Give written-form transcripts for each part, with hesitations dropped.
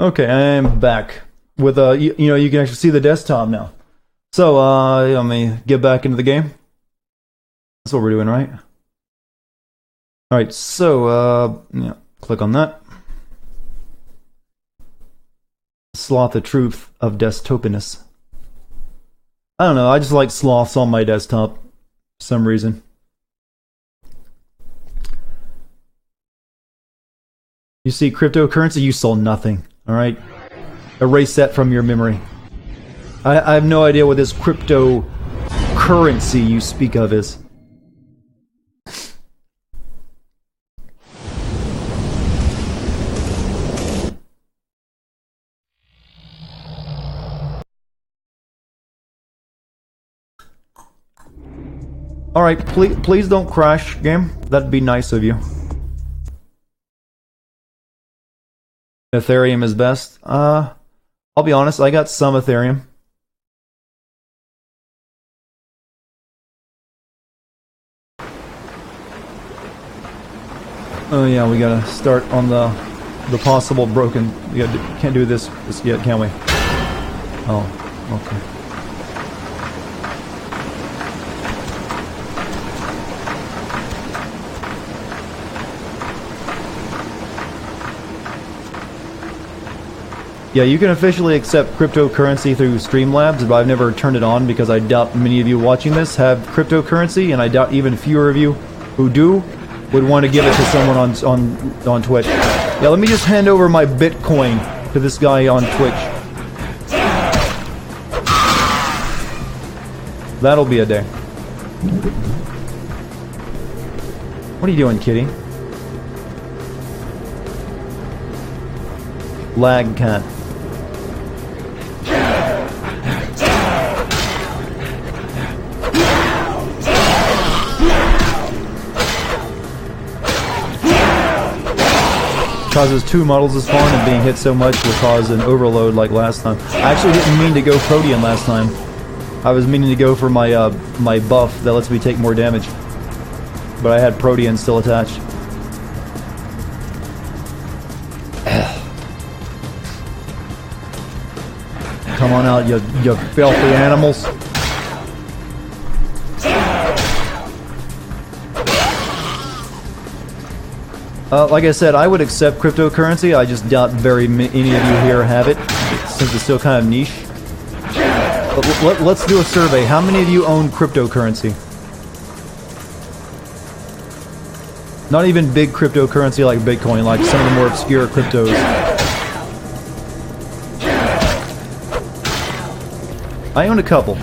Okay, I'm back with you know, you can actually see the desktop now. So let me get back into the game. That's what we're doing, right? All right, so yeah, click on that. Sloth, the truth of desktopianness. I don't know, I just like sloths on my desktop for some reason. You see cryptocurrency, you saw nothing. Alright? Erase that from your memory. I have no idea what this cryptocurrency you speak of is. Alright, please don't crash, game. That'd be nice of you. Ethereum is best. I'll be honest, I got some Ethereum. Oh yeah, we gotta start on the possible broken. We can't do this yet, can we? Oh, okay. Yeah, you can officially accept cryptocurrency through Streamlabs, but I've never turned it on because I doubt many of you watching this have cryptocurrency, and I doubt even fewer of you who do would want to give it to someone on Twitch. Yeah, let me just hand over my Bitcoin to this guy on Twitch. That'll be a day. What are you doing, kitty? Lag cat. Causes 2 models to spawn, and being hit so much will cause an overload like last time. I actually didn't mean to go Protean last time. I was meaning to go for my my buff that lets me take more damage. But I had Protean still attached. Come on out, you filthy animals. Like I said, I would accept cryptocurrency. I just doubt very many of you here have it, since it's still kind of niche. Let's do a survey. How many of you own cryptocurrency? Not even big cryptocurrency like Bitcoin, like some of the more obscure cryptos. I own a couple.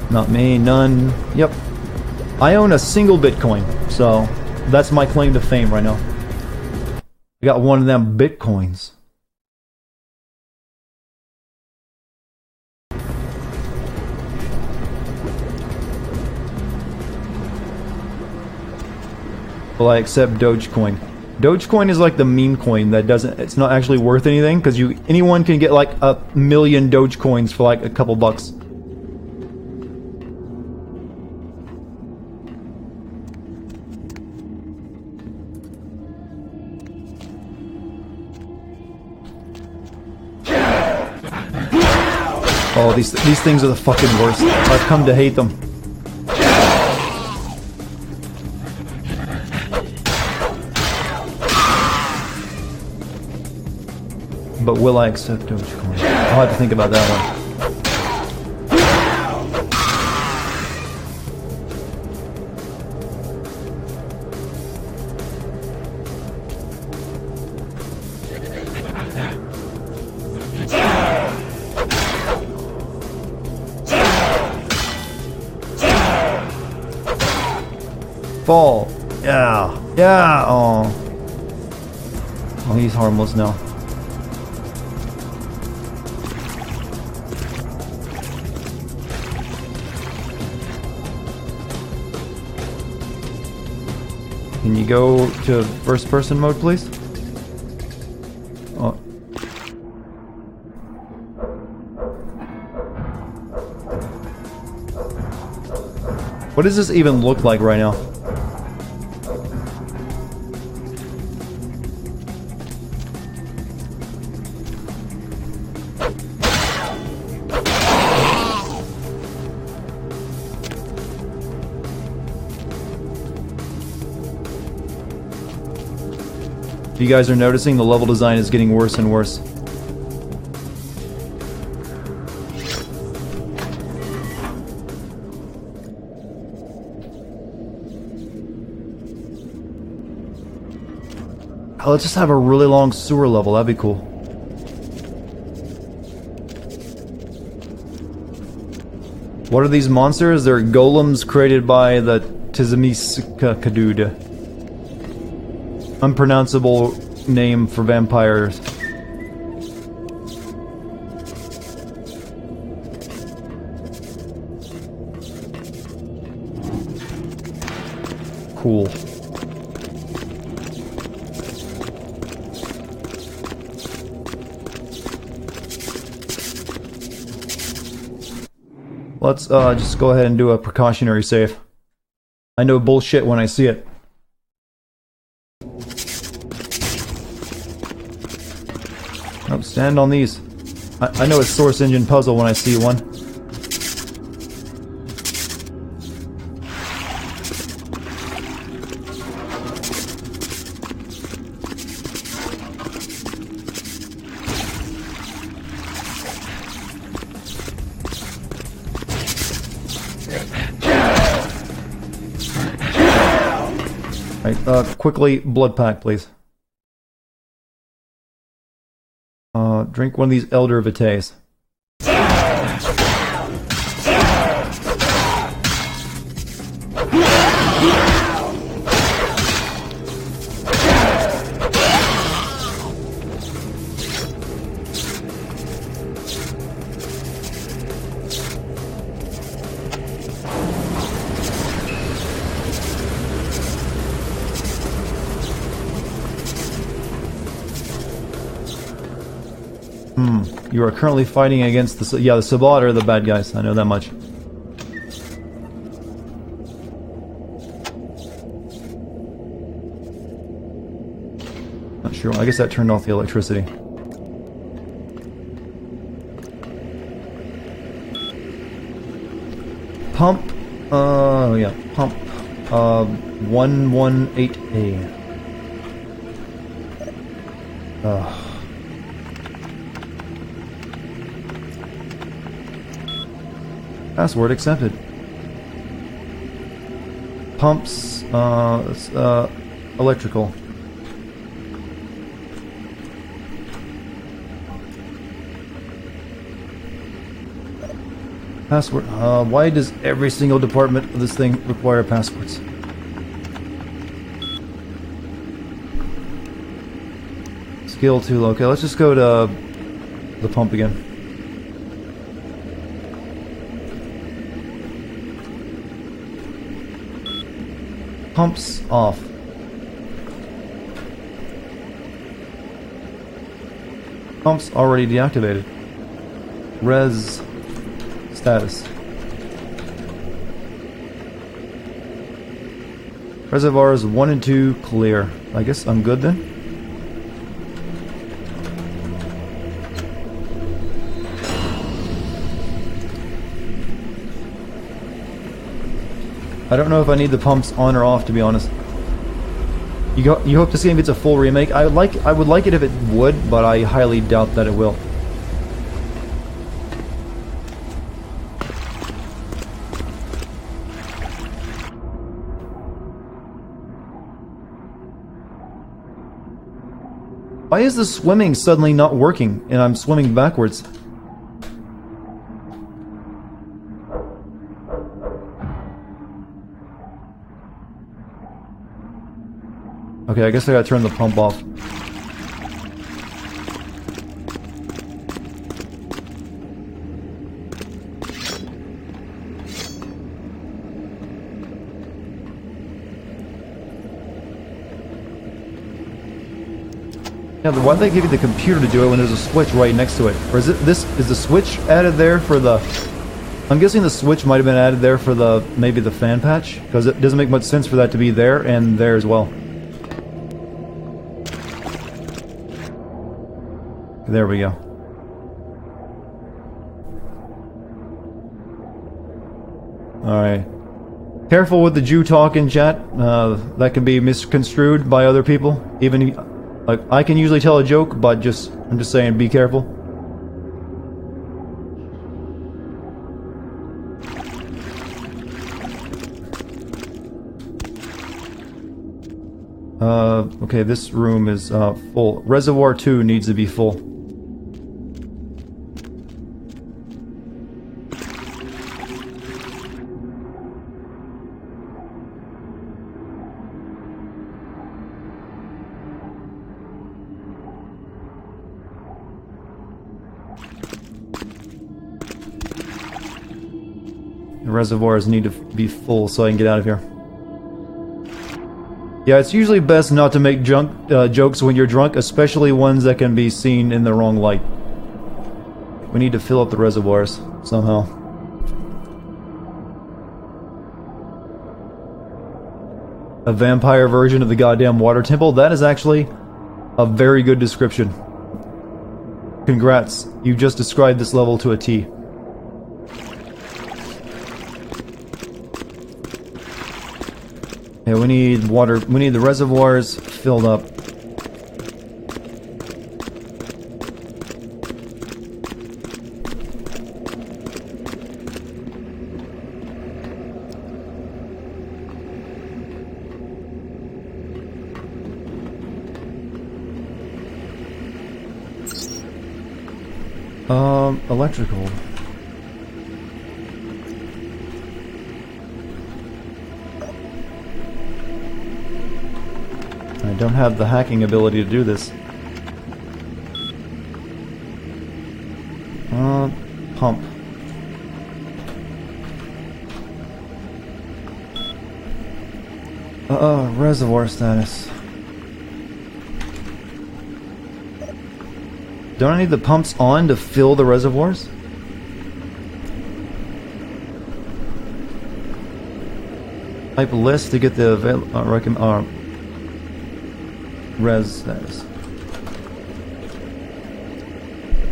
Not me, none. Yep. I own a single Bitcoin, so that's my claim to fame right now. I got one of them Bitcoins. Well, I accept Dogecoin. Dogecoin is like the meme coin that doesn't, it's not actually worth anything, because anyone can get like 1,000,000 Dogecoins for like a couple bucks. Oh, these things are the fucking worst. I've come to hate them. But will I accept Dogecoin? I'll have to think about that one. Fall. Yeah. Yeah. Oh. Oh, he's harmless now. Can you go to first person mode, please? Oh. What does this even look like right now? You guys are noticing the level design is getting worse and worse. Oh, let's just have a really long sewer level, that'd be cool. What are these monsters? They're golems created by the Tzimiskakadud. Unpronounceable name for vampires. Cool. Let's just go ahead and do a precautionary save. I know bullshit when I see it. Oh, stand on these. I know a source engine puzzle when I see one. Right, quickly, blood pack, please. Drink one of these Elder Vitaes. You are currently fighting against the Sabbat are the bad guys. I know that much. Not sure. I guess that turned off the electricity. Pump. Yeah. Pump. 118A. Password accepted. Pumps, electrical. Password. Why does every single department of this thing require passwords? Skill 2. Okay, let's just go to the pump again. Pumps off. Pumps already deactivated. Res status. Reservoirs 1 and 2 clear. I guess I'm good then. I don't know if I need the pumps on or off, to be honest. You hope this game gets a full remake? I would like it if it would, but I highly doubt that it will. Why is the swimming suddenly not working and I'm swimming backwards? Okay, I guess I gotta turn the pump off. Yeah, why'd they give you the computer to do it when there's a switch right next to it? Or is is the switch added there for the... I'm guessing the switch might have been added there for the, maybe the fan patch? Because it doesn't make much sense for that to be there and there as well. There we go. Alright. Careful with the Jew talk in chat. That can be misconstrued by other people. Even, like, I can usually tell a joke, but I'm just saying, be careful. Okay, this room is, full. Reservoir 2 needs to be full. The reservoirs need to be full so I can get out of here. Yeah, it's usually best not to make jokes when you're drunk, especially ones that can be seen in the wrong light. We need to fill up the reservoirs somehow. A vampire version of the goddamn water temple? That is actually a very good description. Congrats, you just described this level to a T. Yeah, we need water. We need the reservoirs filled up. Electrical. I don't have the hacking ability to do this. Pump. Reservoir status. Don't I need the pumps on to fill the reservoirs? Type list to get the res status.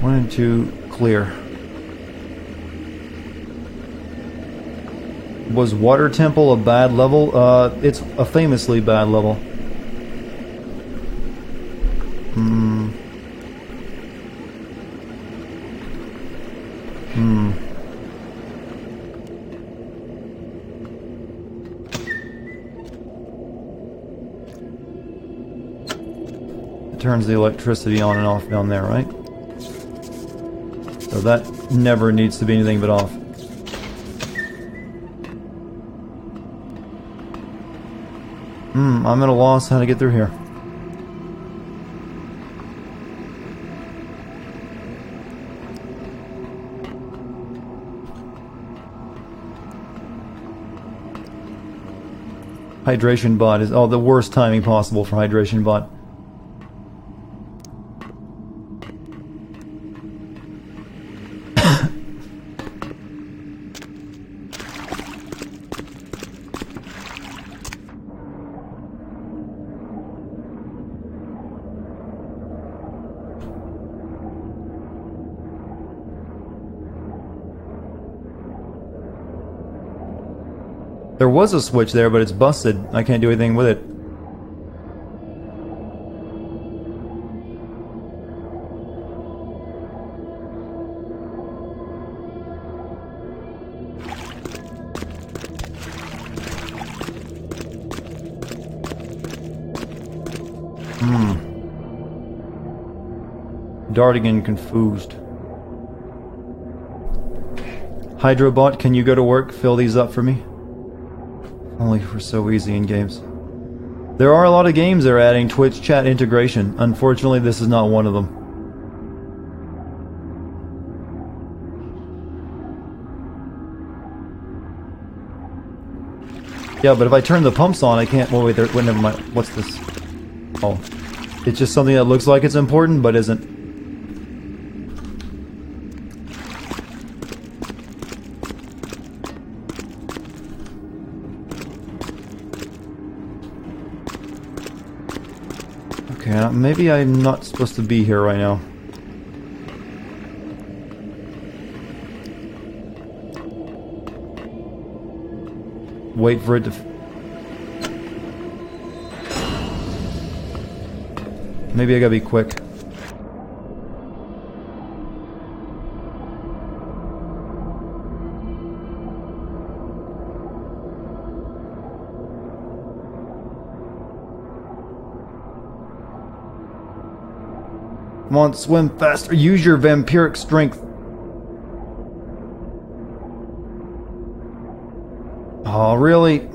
1 and 2 clear. Was Water Temple a bad level? It's a famously bad level. It turns the electricity on and off down there, right? So that never needs to be anything but off. I'm at a loss how to get through here. Hydration bot is the worst timing possible for hydration bot. There was a switch there, but it's busted. I can't do anything with it. Dartigan confused. Hydrobot, can you go to work? Fill these up for me? Only for so easy in games. There are a lot of games that are adding Twitch chat integration. Unfortunately, this is not one of them. Yeah, but if I turn the pumps on, I can't... Well, wait, never mind. What's this? Oh. It's just something that looks like it's important, but isn't. Okay, maybe I'm not supposed to be here right now. Wait for it to... Maybe I gotta be quick. Come on, swim faster. Use your vampiric strength. Oh, really?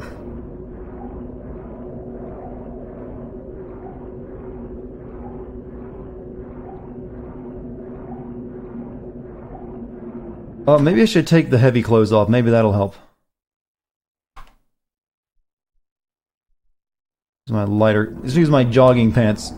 Maybe I should take the heavy clothes off. Maybe that'll help. Use my lighter. Let's use my jogging pants.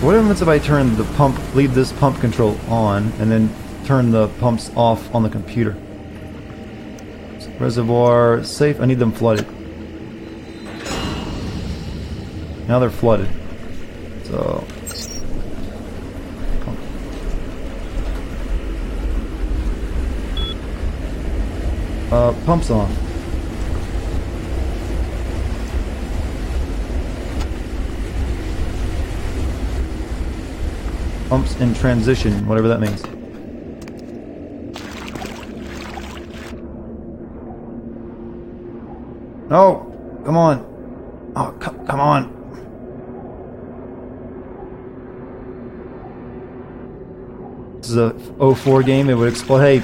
What happens if I turn the pump, leave this pump control on, and then turn the pumps off on the computer? Reservoir safe. I need them flooded. Now they're flooded. So... pumps on. Pumps in transition, whatever that means. No! Come on! Oh, come on! This is a 04 game, it would explode. Hey,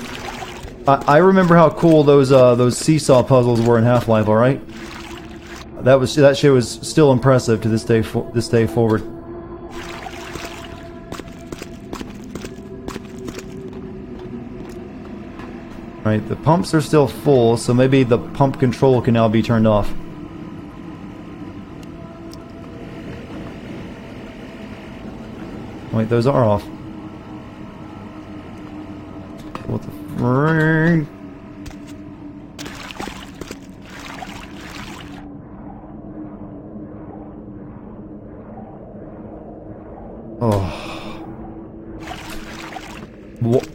I remember how cool those seesaw puzzles were in Half-Life, alright? That shit was still impressive to this day forward. Right, the pumps are still full, so maybe the pump control can now be turned off. Wait, those are off. What the frig? Oh.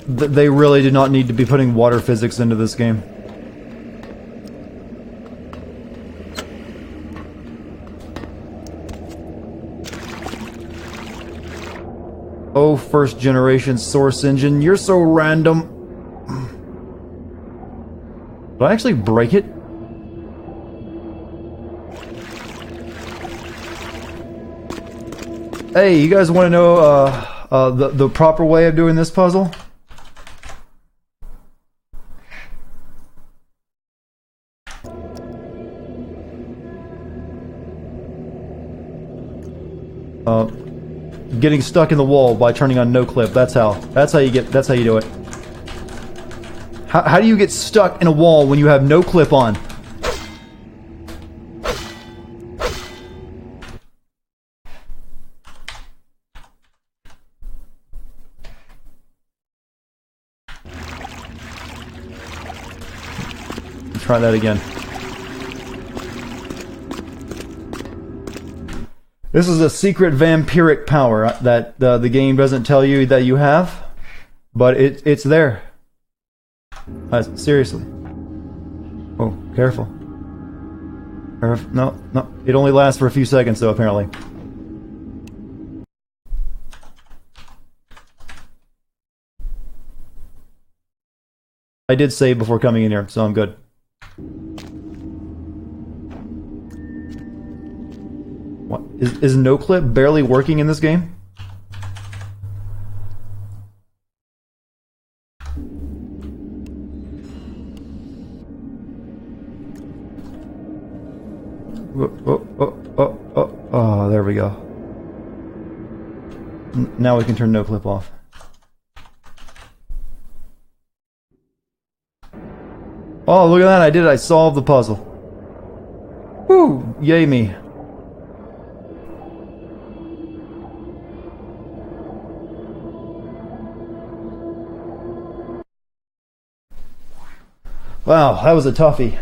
They really did not need to be putting water physics into this game. Oh, first generation source engine, you're so random. Did I actually break it? Hey, you guys want to know the proper way of doing this puzzle? Getting stuck in the wall by turning on no clip. That's how you do it. How do you get stuck in a wall when you have no clip on? Try that again. This is a secret vampiric power that the game doesn't tell you that you have, but it's there. Seriously. Oh, careful. No, it only lasts for a few seconds though, apparently. I did save before coming in here, so I'm good. What? Is no clip barely working in this game? Oh, there we go. Now we can turn no clip off. Oh, look at that, I did it, I solved the puzzle. Woo! Yay me. Wow, that was a toughie.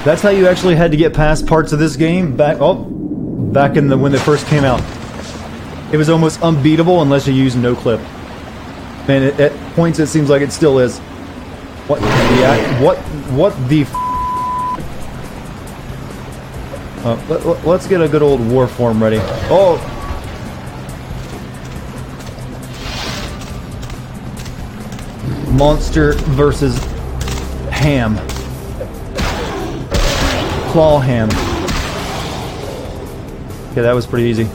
That's how you actually had to get past parts of this game back in the when they first came out. It was almost unbeatable unless you used no clip. And at points it seems like it still is. What the f let's get a good old war form ready. Oh! Monster versus ham. Claw ham. Okay, that was pretty easy.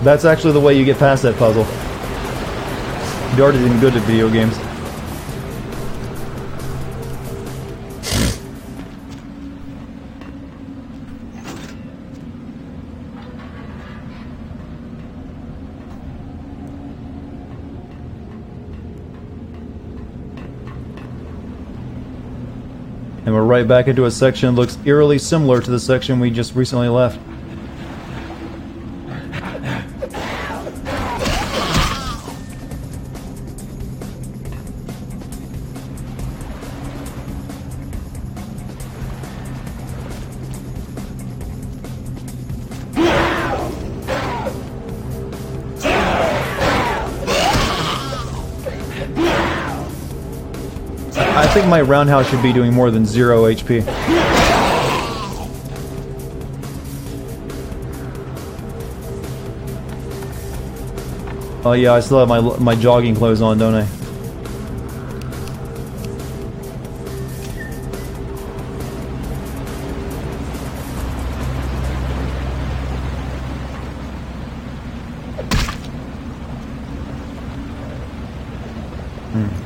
That's actually the way you get past that puzzle. Dartigan good at video games. And we're right back into a section that looks eerily similar to the section we just recently left. I think my roundhouse should be doing more than 0 HP. Oh yeah, I still have my jogging clothes on, don't I?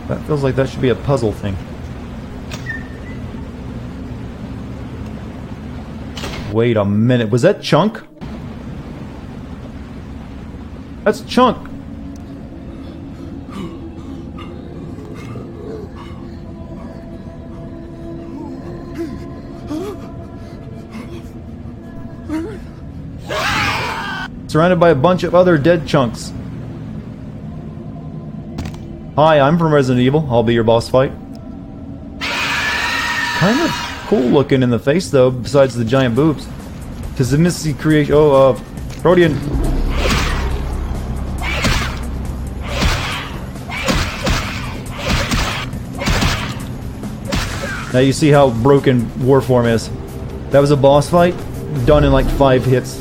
That feels like that should be a puzzle thing. Wait a minute, was that Chunk? That's Chunk! Surrounded by a bunch of other dead chunks. Hi, I'm from Resident Evil. I'll be your boss fight. Kind of cool looking in the face, though, besides the giant boobs. Because the Misty creation... Oh, Protean. Now you see how broken Warform is. That was a boss fight, done in like 5 hits.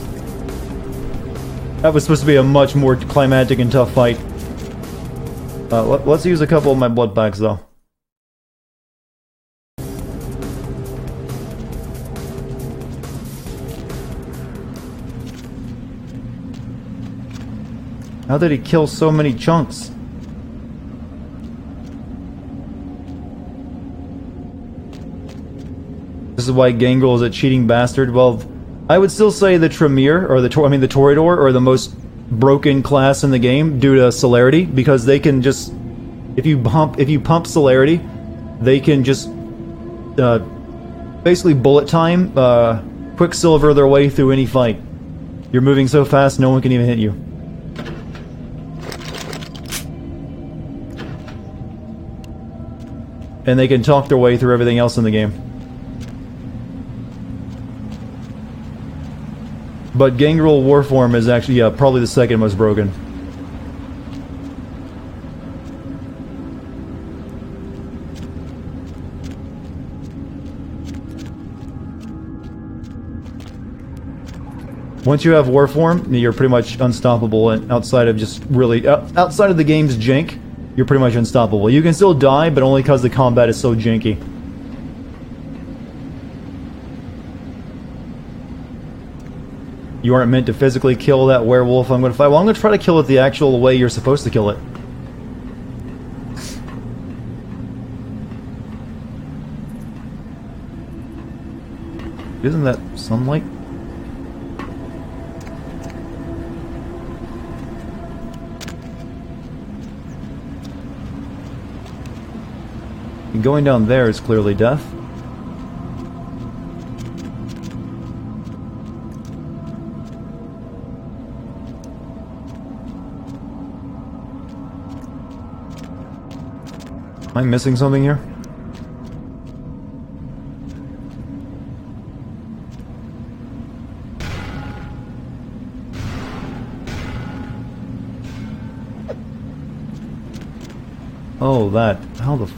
That was supposed to be a much more climactic and tough fight. Let's use a couple of my blood packs, though. How did he kill so many chunks? This is why Gangrel is a cheating bastard. Well, I would still say the Tremere, or the Toreador, are the most broken class in the game due to celerity, because they can just, if you pump celerity, they can just basically bullet time, Quicksilver their way through any fight. You're moving so fast, no one can even hit you. And they can talk their way through everything else in the game. But Gangrel Warform is actually, yeah, probably the second most broken. Once you have Warform, you're pretty much unstoppable, and outside of just really... outside of the game's jank, you're pretty much unstoppable. You can still die, but only because the combat is so janky. You aren't meant to physically kill that werewolf I'm going to fight. Well, I'm going to try to kill it the actual way you're supposed to kill it. Isn't that sunlight? And going down there is clearly death. Am I missing something here? Oh, that. How the...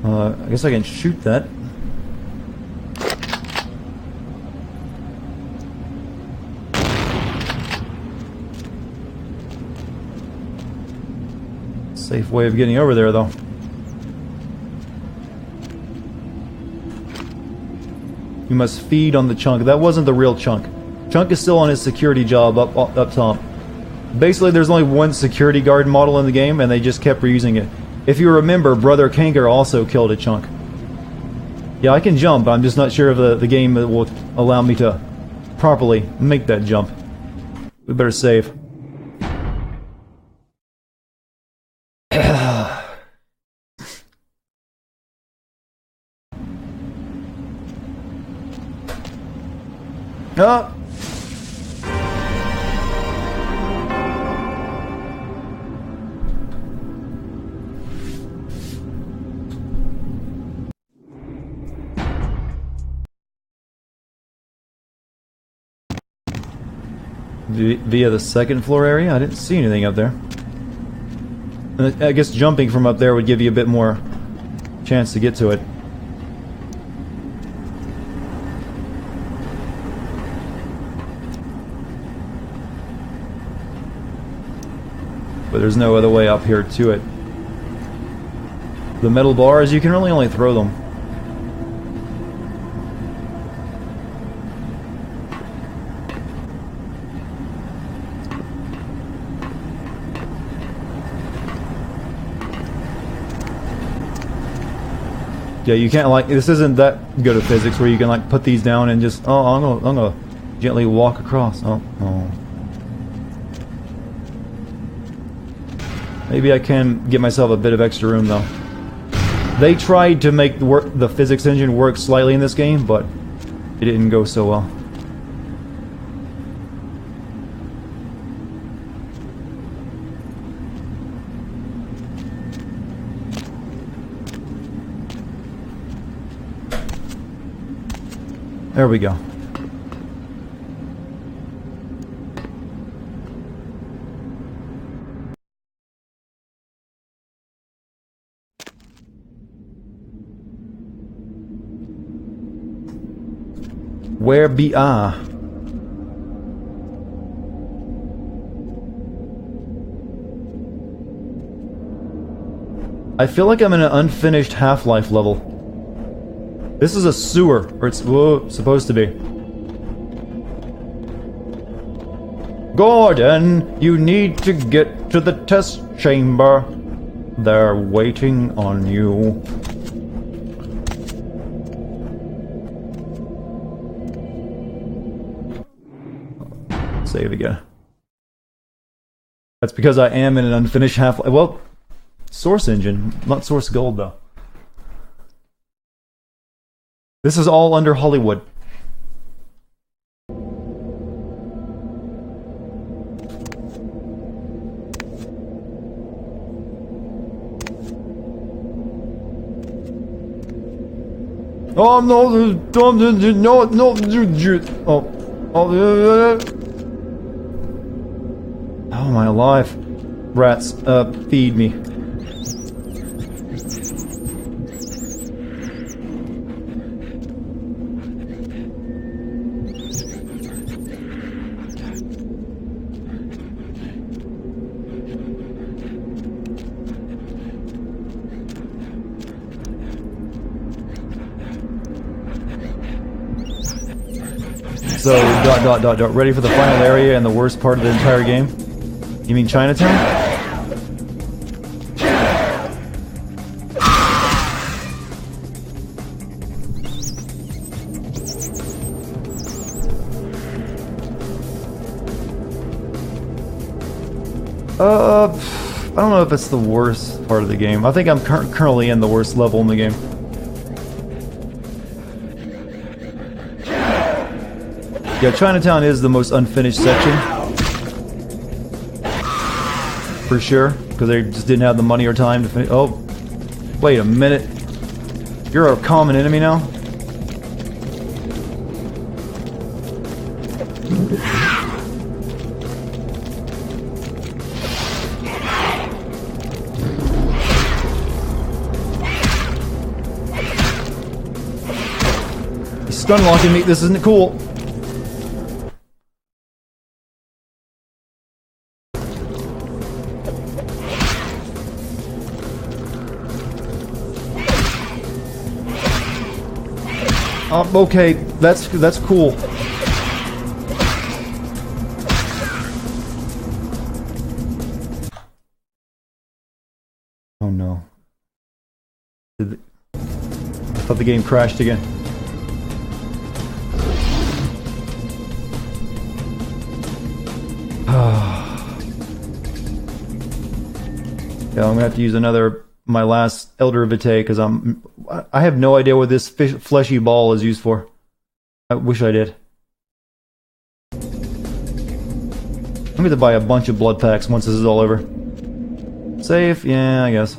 I guess I can shoot that. Safe way of getting over there, though. You must feed on the chunk. That wasn't the real chunk. Chunk is still on his security job up top. Basically, there's only one security guard model in the game, and they just kept reusing it. If you remember, Brother Kanker also killed a chunk. Yeah, I can jump. I'm just not sure if the game will allow me to properly make that jump. We better save. Ah! Via the second floor area? I didn't see anything up there. I guess jumping from up there would give you a bit more chance to get to it. But there's no other way up here to it. The metal bars, you can really only throw them. Yeah, you can't, like, this isn't that good of physics where you can, like, put these down and just, oh, I'm gonna gently walk across. Oh. Maybe I can get myself a bit of extra room, though. They tried to make the physics engine work slightly in this game, but it didn't go so well. There we go. Where be I? I feel like I'm in an unfinished Half-Life level. This is a sewer, or it's supposed to be. Gordon, you need to get to the test chamber. They're waiting on you. Save again. That's because I am in an unfinished Half-Life. Well, Source Engine, not Source Gold, though. This is all under Hollywood. Oh my life. Rats, feed me. So, ready for the final area and the worst part of the entire game? You mean Chinatown? I don't know if it's the worst part of the game. I think I'm currently in the worst level in the game. Yeah, Chinatown is the most unfinished section. For sure, because they just didn't have the money or time to finish. Oh, wait a minute. You're a common enemy now? He's stun locking me. This isn't cool. Okay, that's cool. Oh no. I thought the game crashed again. Yeah, I'm gonna have to use my last Elder Vitae because I have no idea what this fleshy ball is used for. I wish I did. I'm going to buy a bunch of blood packs once this is all over. Safe? Yeah, I guess.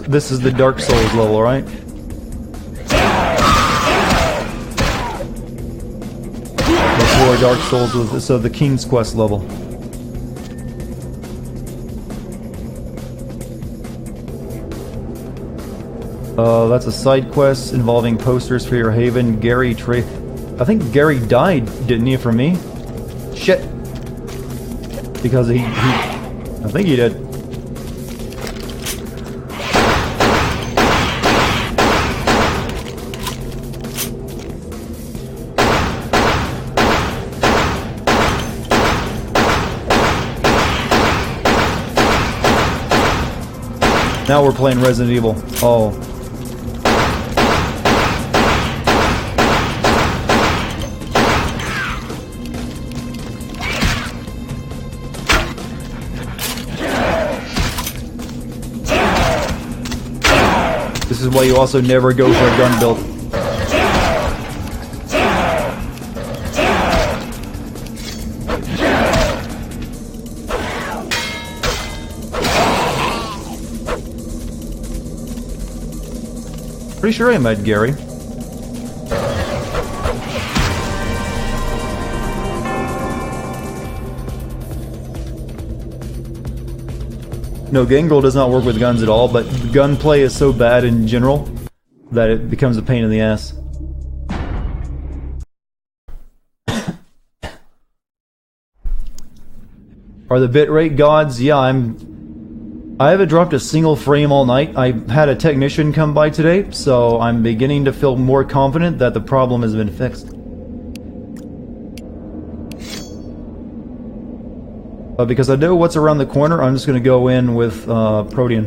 This is the Dark Souls level, right? Before Dark Souls was so the King's Quest level. That's a side quest involving posters for your haven. I think Gary died, didn't he, from me? Shit. Because I think he did. Now we're playing Resident Evil. Oh. This is why you also never go for a gun build. Pretty sure I met Gary. No, Gangrel does not work with guns at all, but gunplay is so bad in general that it becomes a pain in the ass. Are the bitrate gods? Yeah, I haven't dropped a single frame all night. I had a technician come by today, so I'm beginning to feel more confident that the problem has been fixed. Because I know what's around the corner, I'm just going to go in with Protean.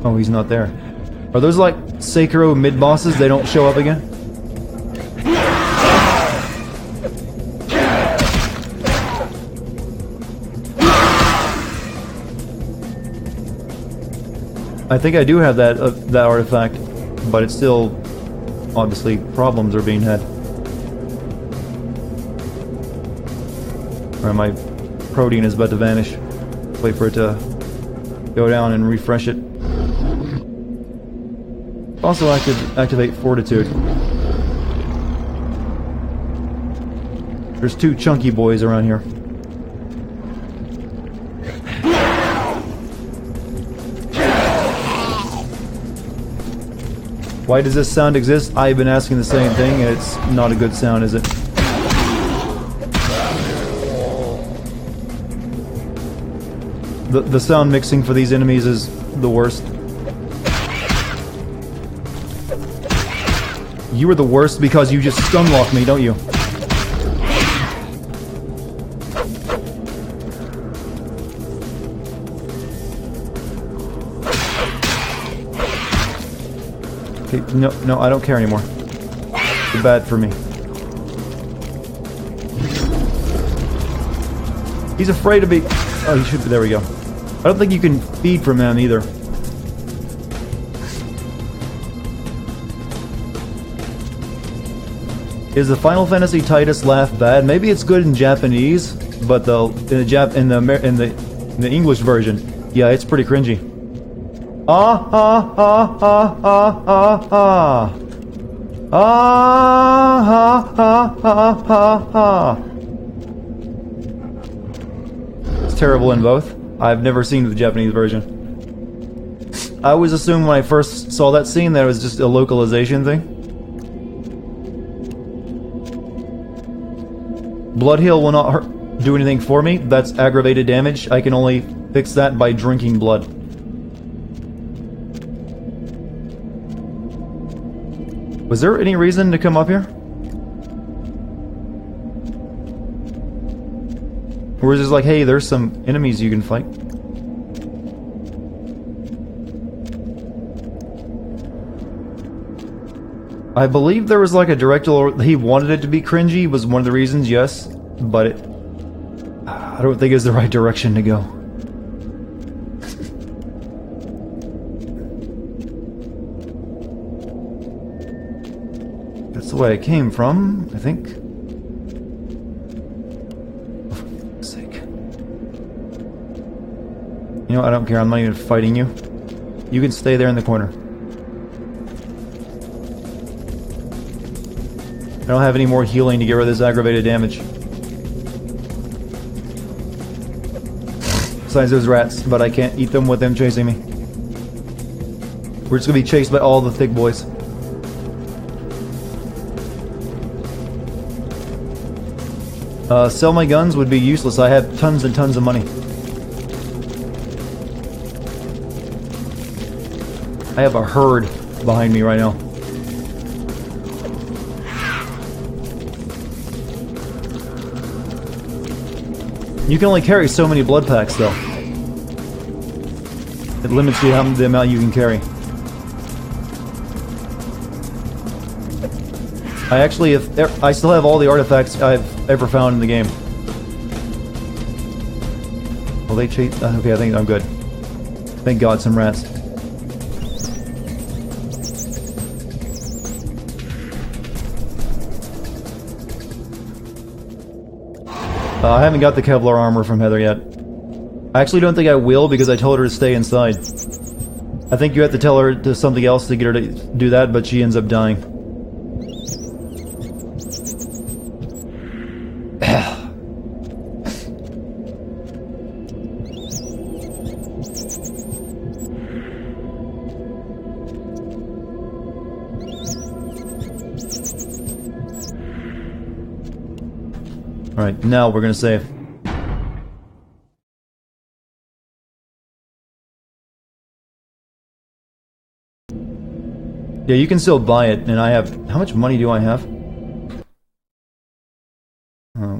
Oh, he's not there. Are those like Sekiro mid-bosses? They don't show up again? I think I do have that artifact, but it's still, obviously, problems are being had. Alright, my Protean is about to vanish. Wait for it to go down and refresh it. Also activate Fortitude. There's two chunky boys around here. Why does this sound exist? I've been asking the same thing, and it's not a good sound, is it? The sound mixing for these enemies is the worst. You are the worst because you just stun-lock me, don't you? Okay, no, I don't care anymore. You're bad for me. He's afraid to be... Oh, he should be... There we go. I don't think you can feed from him either. Is the Final Fantasy Titus laugh bad? Maybe it's good in Japanese, but in the English version, yeah, it's pretty cringy. Ah ah ah ah ah ah ah. Ah ah ah ah ah. It's terrible in both. I've never seen the Japanese version. I always assumed when I first saw that scene that it was just a localization thing. Blood Heal will not do anything for me. That's aggravated damage. I can only fix that by drinking blood. Was there any reason to come up here? Or was it just like, hey, there's some enemies you can fight? I believe there was like a director, he wanted it to be cringy, was one of the reasons, yes, but I don't think it's the right direction to go. That's the way I came from, I think. Oh, for fuck's sake. You know, I don't care, I'm not even fighting you. You can stay there in the corner. I don't have any more healing to get rid of this aggravated damage. Besides those rats, but I can't eat them with them chasing me. We're just gonna be chased by all the thick boys. Sell my guns would be useless. I have tons and tons of money. I have a herd behind me right now. You can only carry so many blood packs, though. It limits you the amount you can carry. I still have all the artifacts I've ever found in the game. Will they cheat? Okay, I think I'm good. Thank God, some rats. I haven't got the Kevlar armor from Heather yet. I actually don't think I will because I told her to stay inside. I think you have to tell her to something else to get her to do that, but she ends up dying. Alright, now we're gonna save. Yeah, you can still buy it, and I have... How much money do I have?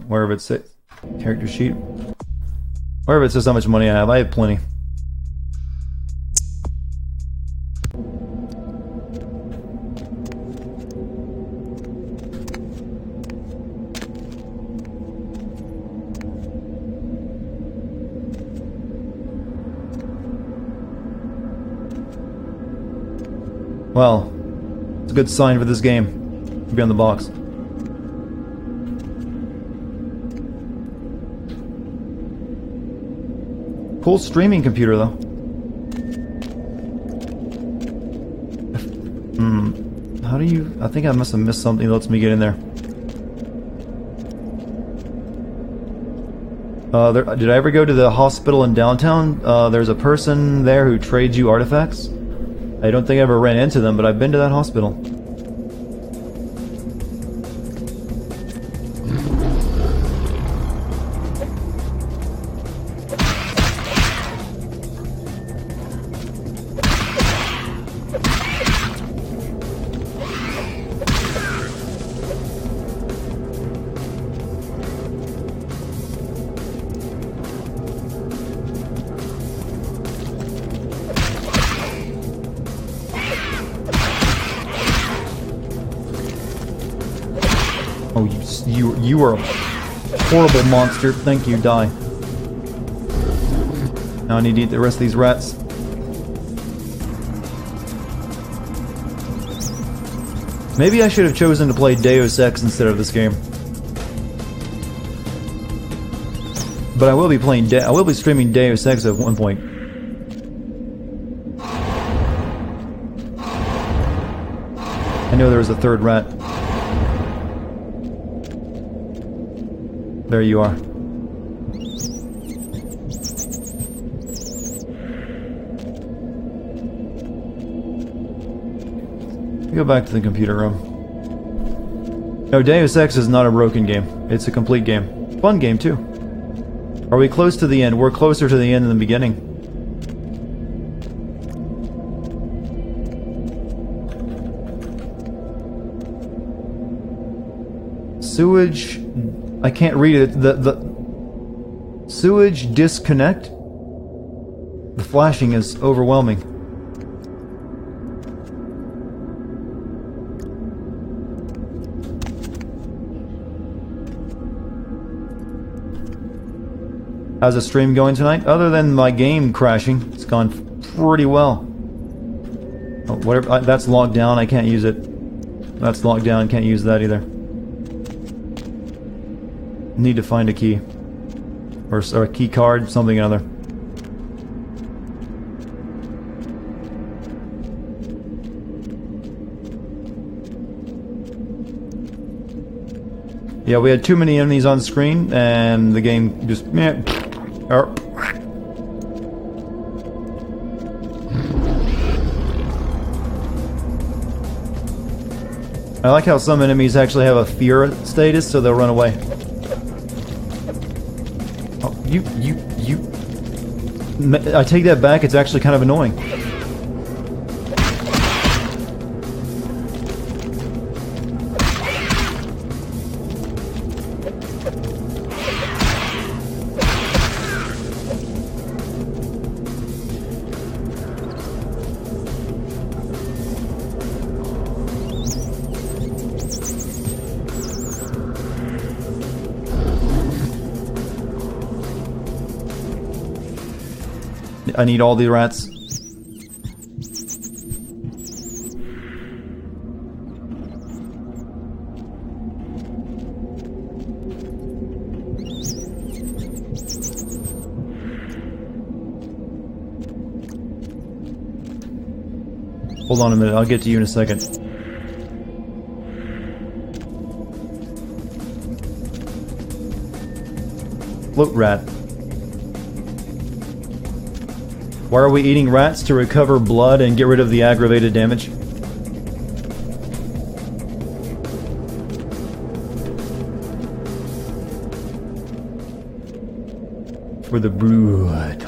Wherever it says... Character sheet. Wherever it says how much money I have plenty. Well, it's a good sign for this game to be on the box. Cool streaming computer, though. How do you... I think I must have missed something that lets me get in there. Did I ever go to the hospital in downtown? There's a person there who trades you artifacts. I don't think I ever ran into them, but I've been to that hospital. Oh, you are a horrible monster. Thank you, die. Now I need to eat the rest of these rats. Maybe I should have chosen to play Deus Ex instead of this game. But I will be playing I will be streaming Deus Ex at one point. I know there was a third rat. There you are. Go back to the computer room. No, Deus Ex is not a broken game. It's a complete game. Fun game, too. Are we close to the end? We're closer to the end than the beginning. Sewage... I can't read it. The sewage disconnect? The flashing is overwhelming. How's the stream going tonight? Other than my game crashing, it's gone pretty well. Oh, whatever, that's locked down, I can't use it. That's locked down, can't use that either. Need to find a key. Or a key card, something or other. Yeah, we had too many enemies on screen, and the game just... I like how some enemies actually have a fear status, so they'll run away. Oh, I take that back, it's actually kind of annoying. I need all the rats. Hold on a minute, I'll get to you in a second. Float rat. Why are we eating rats? To recover blood and get rid of the aggravated damage? For the brood.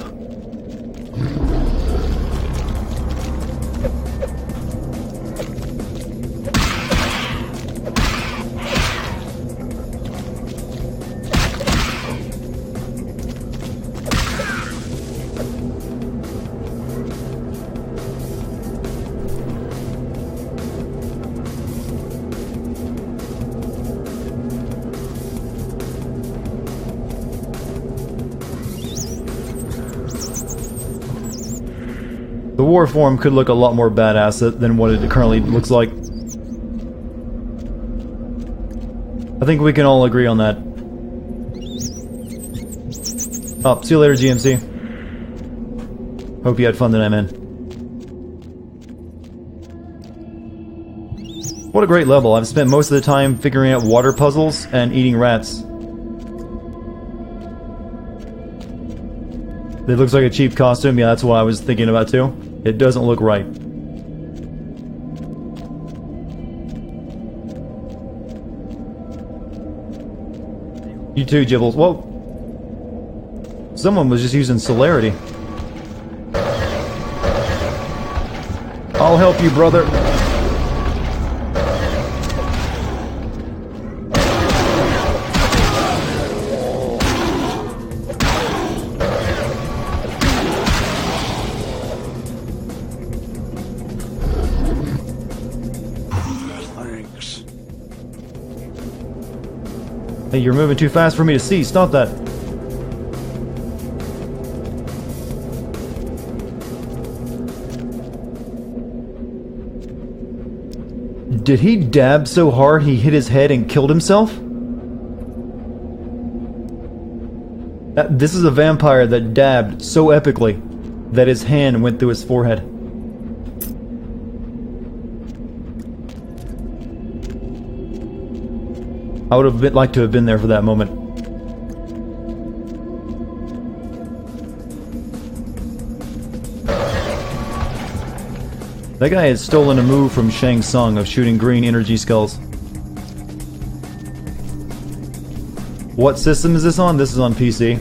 The war form could look a lot more badass than what it currently looks like. I think we can all agree on that. Oh, see you later, GMC. Hope you had fun tonight, man. What a great level. I've spent most of the time figuring out water puzzles and eating rats. It looks like a cheap costume. Yeah, that's what I was thinking about too. It doesn't look right. You too, Gibbles. Whoa. Someone was just using celerity. I'll help you, brother. Thanks. Hey, you're moving too fast for me to see. Stop that. Did he dab so hard he hit his head and killed himself? This is a vampire that dabbed so epically that his hand went through his forehead. I would have liked to have been there for that moment. That guy has stolen a move from Shang Tsung of shooting green energy skulls. What system is this on? This is on PC.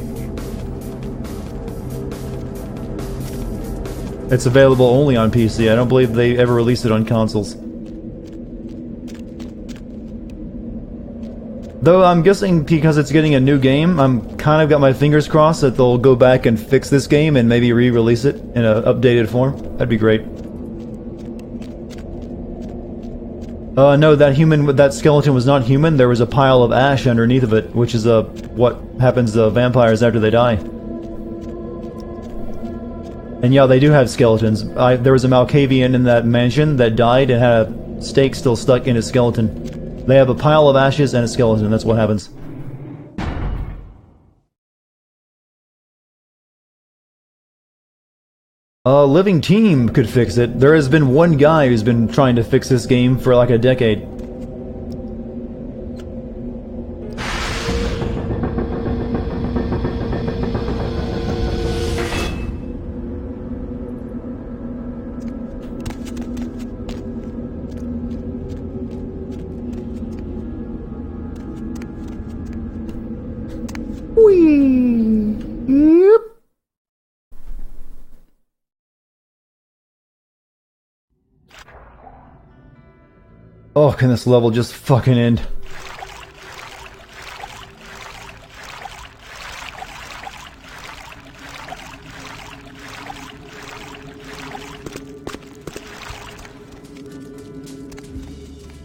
It's available only on PC. I don't believe they ever released it on consoles. Though I'm guessing because it's getting a new game, I'm kind of got my fingers crossed that they'll go back and fix this game and maybe re-release it in an updated form. That'd be great. No, that skeleton was not human. There was a pile of ash underneath of it, which is what happens to vampires after they die. And yeah, they do have skeletons. There was a Malkavian in that mansion that died and had a stake still stuck in his skeleton. They have a pile of ashes and a skeleton. That's what happens. A living team could fix it. There has been one guy who's been trying to fix this game for like a decade. Whee! Yep. Oh, can this level just fucking end?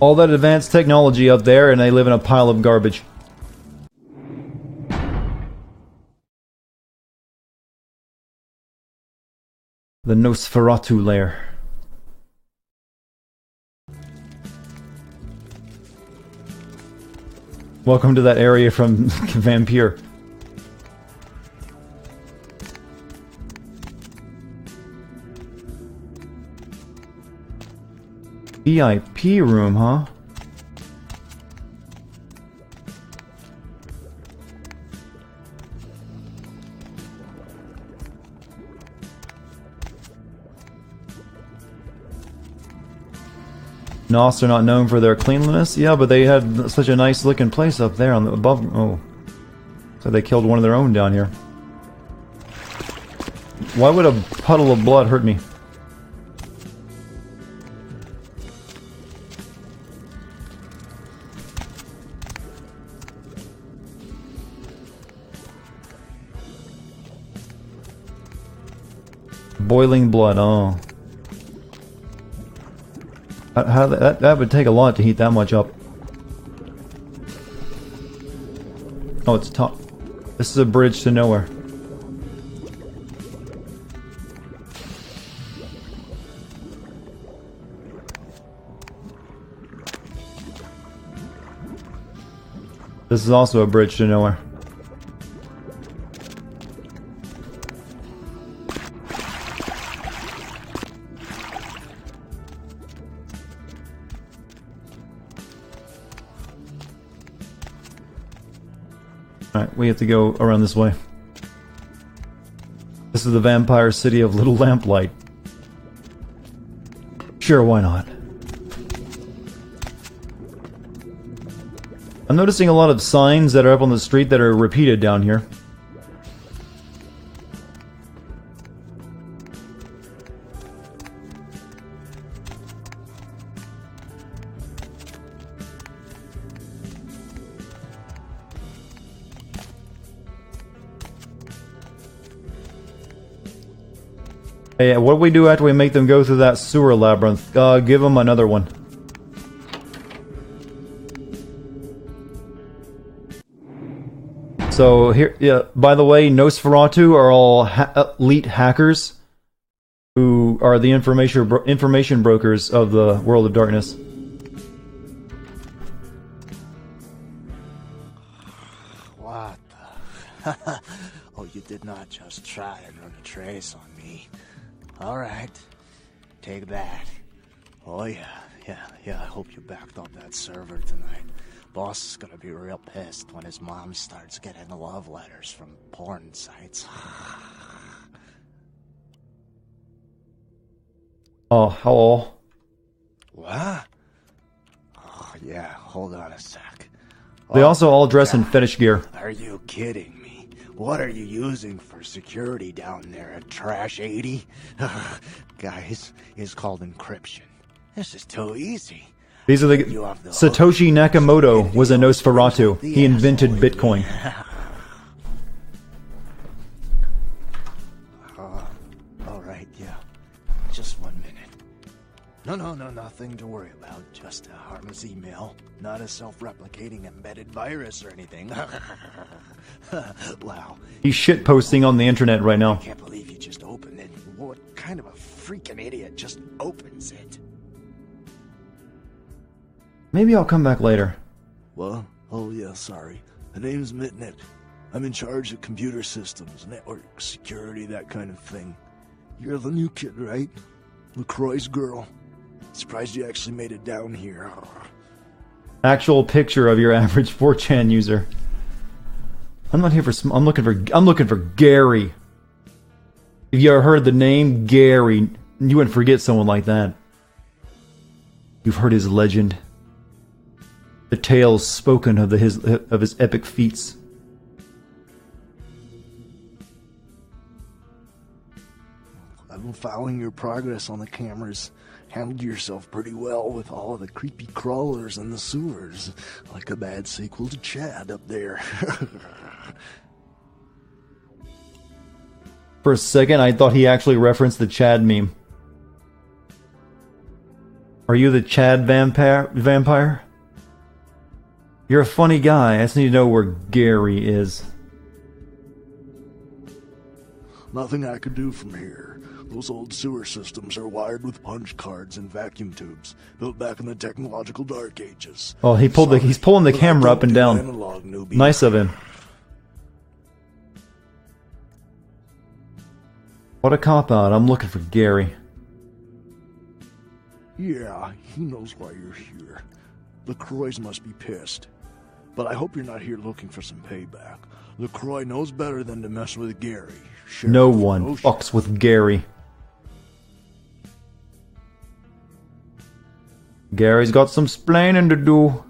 All that advanced technology up there and they live in a pile of garbage. The Nosferatu lair. Welcome to that area from Vampire. VIP room, huh? Nos are not known for their cleanliness. Yeah, but they had such a nice looking place up there on the above. Oh, so they killed one of their own down here. Why would a puddle of blood hurt me? Boiling blood. Oh. That would take a lot to heat that much up. Oh, it's top. This is a bridge to nowhere. This is also a bridge to nowhere. Alright, we have to go around this way. This is the vampire city of Little Lamplight. Sure, why not? I'm noticing a lot of signs that are up on the street that are repeated down here. Hey, what do we do after we make them go through that sewer labyrinth? Give them another one. So here, yeah. By the way, Nosferatu are all elite hackers who are the information brokers of the world of darkness. What the? Oh, you did not just try and run a trace on me. Alright. Take that. Oh yeah, I hope you backed up that server tonight. Boss is gonna be real pissed when his mom starts getting love letters from porn sites. Oh, hello. What? Oh yeah, hold on a sec. They also all dress in fetish gear. Are you kidding me? What are you using for security down there at Trash 80? Guys, it's called encryption. This is too easy. These are the... Satoshi Nakamoto was a Nosferatu. He invented Bitcoin. Alright, yeah. Just 1 minute. No, nothing to worry about. Just a harmless email. Not a self-replicating embedded virus or anything. Wow. He's shitposting on the internet right now. I can't believe you just opened it. What kind of a freaking idiot just opens it? Maybe I'll come back later. What? Oh yeah, sorry. The name's Mitnick. I'm in charge of computer systems, network security, that kind of thing. You're the new kid, right? LaCroix's girl. Surprised you actually made it down here. Actual picture of your average 4chan user. I'm not here for I'm looking for Gary. If you ever heard the name Gary, you wouldn't forget someone like that. You've heard his legend. The tales spoken of his epic feats. I've been following your progress on the cameras. Handled yourself pretty well with all of the creepy crawlers and the sewers. Like a bad sequel to Chad up there. For a second, I thought he actually referenced the Chad meme. Are you the Chad vampire? You're a funny guy. I just need to know where Gary is. Nothing I could do from here. Those old sewer systems are wired with punch cards and vacuum tubes, built back in the technological dark ages. Oh, he's pulling the camera up and down. Nice of him. What a cop-out. I'm looking for Gary. Yeah, he knows why you're here. LaCroix must be pissed. But I hope you're not here looking for some payback. LaCroix knows better than to mess with Gary. Sheriff, no one fucks with Gary. Gary's got some splaining to do.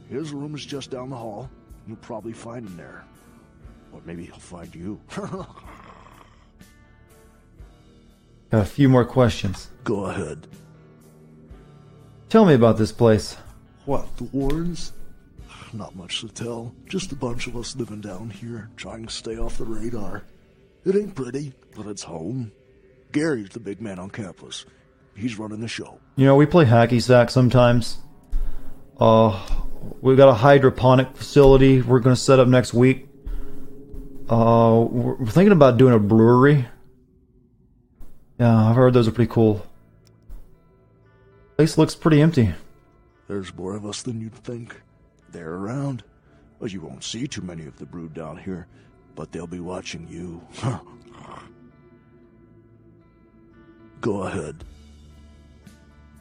His room is just down the hall. You'll probably find him there. Or maybe he'll find you. Got a few more questions. Go ahead. Tell me about this place. What, the Warrens? Not much to tell. Just a bunch of us living down here, trying to stay off the radar. It ain't pretty, but it's home. Gary's the big man on campus. He's running the show. You know, we play hacky sack sometimes. We've got a hydroponic facility we're going to set up next week. We're thinking about doing a brewery. Yeah, I've heard those are pretty cool. Place looks pretty empty. There's more of us than you'd think. They're around. Well, you won't see too many of the brood down here, but they'll be watching you. Go ahead.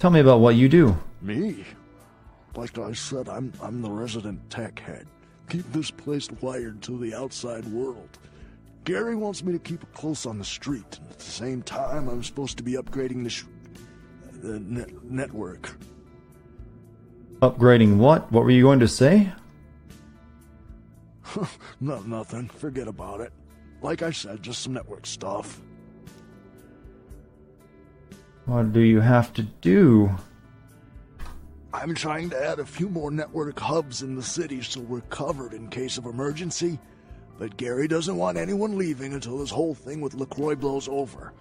Tell me about what you do. Me? Like I said, I'm the resident tech head. Keep this place wired to the outside world. Gary wants me to keep it close on the street, and at the same time, I'm supposed to be upgrading the network. Upgrading what? What were you going to say? No, nothing. Forget about it. Like I said, just some network stuff. What do you have to do? I'm trying to add a few more network hubs in the city so we're covered in case of emergency. But Gary doesn't want anyone leaving until this whole thing with LaCroix blows over.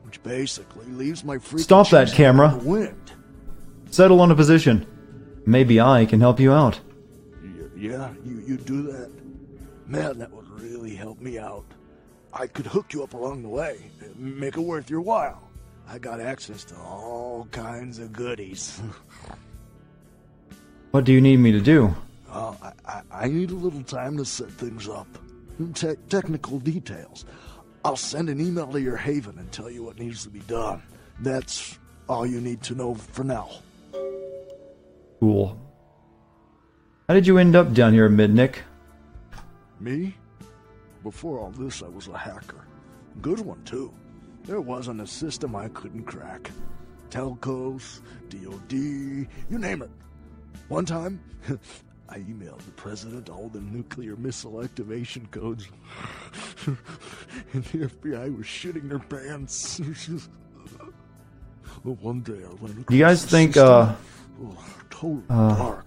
Which basically leaves my freaking Stop that chips camera. in the wind. Settle on a position. Maybe I can help you out. Yeah, you do that? Man, that would really help me out. I could hook you up along the way. Make it worth your while. I got access to all kinds of goodies. What do you need me to do? I need a little time to set things up. Technical details. I'll send an email to your haven and tell you what needs to be done. That's all you need to know for now. Cool. How did you end up down here, Midnick? Me? Before all this, I was a hacker. Good one, too. There wasn't a system I couldn't crack. Telcos, DOD, you name it. One time, I emailed the president all the nuclear missile activation codes. And the FBI was shitting their pants. Well, one day I went Do you guys think, total dark,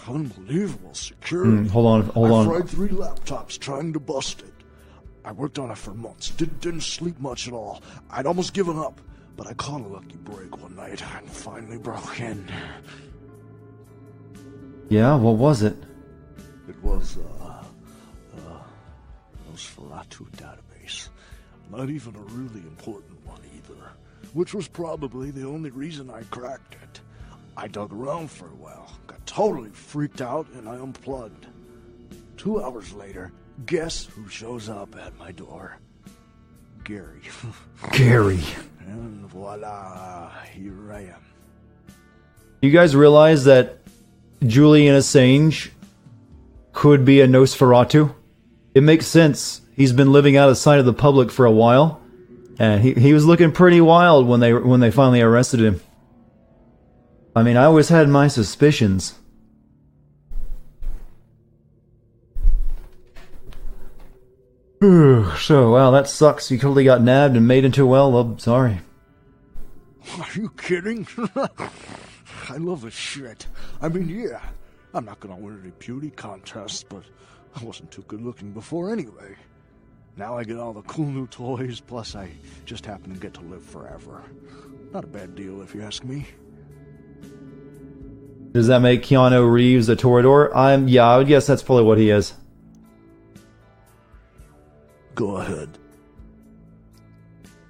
unbelievable security. hold I on. fried 3 laptops trying to bust it. I worked on it for months. Didn't sleep much at all. I'd almost given up, but I caught a lucky break one night and finally broke in. Yeah, what was it? It was, Nosferatu database. Not even a really important one either. Which was probably the only reason I cracked it. I dug around for a while, got totally freaked out, and I unplugged. 2 hours later, guess who shows up at my door? Gary. Gary. And voila, here I am. You guys realize that Julian Assange could be a Nosferatu? It makes sense. He's been living out of sight of the public for a while, and he was looking pretty wild when they finally arrested him. I mean, I always had my suspicions. So, wow, that sucks. You totally got nabbed and made into, well, I'm sorry. Are you kidding? I love this shit. I mean, yeah, I'm not gonna win any beauty contests, but I wasn't too good looking before anyway. Now I get all the cool new toys, plus I just happen to get to live forever. Not a bad deal if you ask me. Does that make Keanu Reeves a Toreador? Yeah, I would guess that's probably what he is. Go ahead.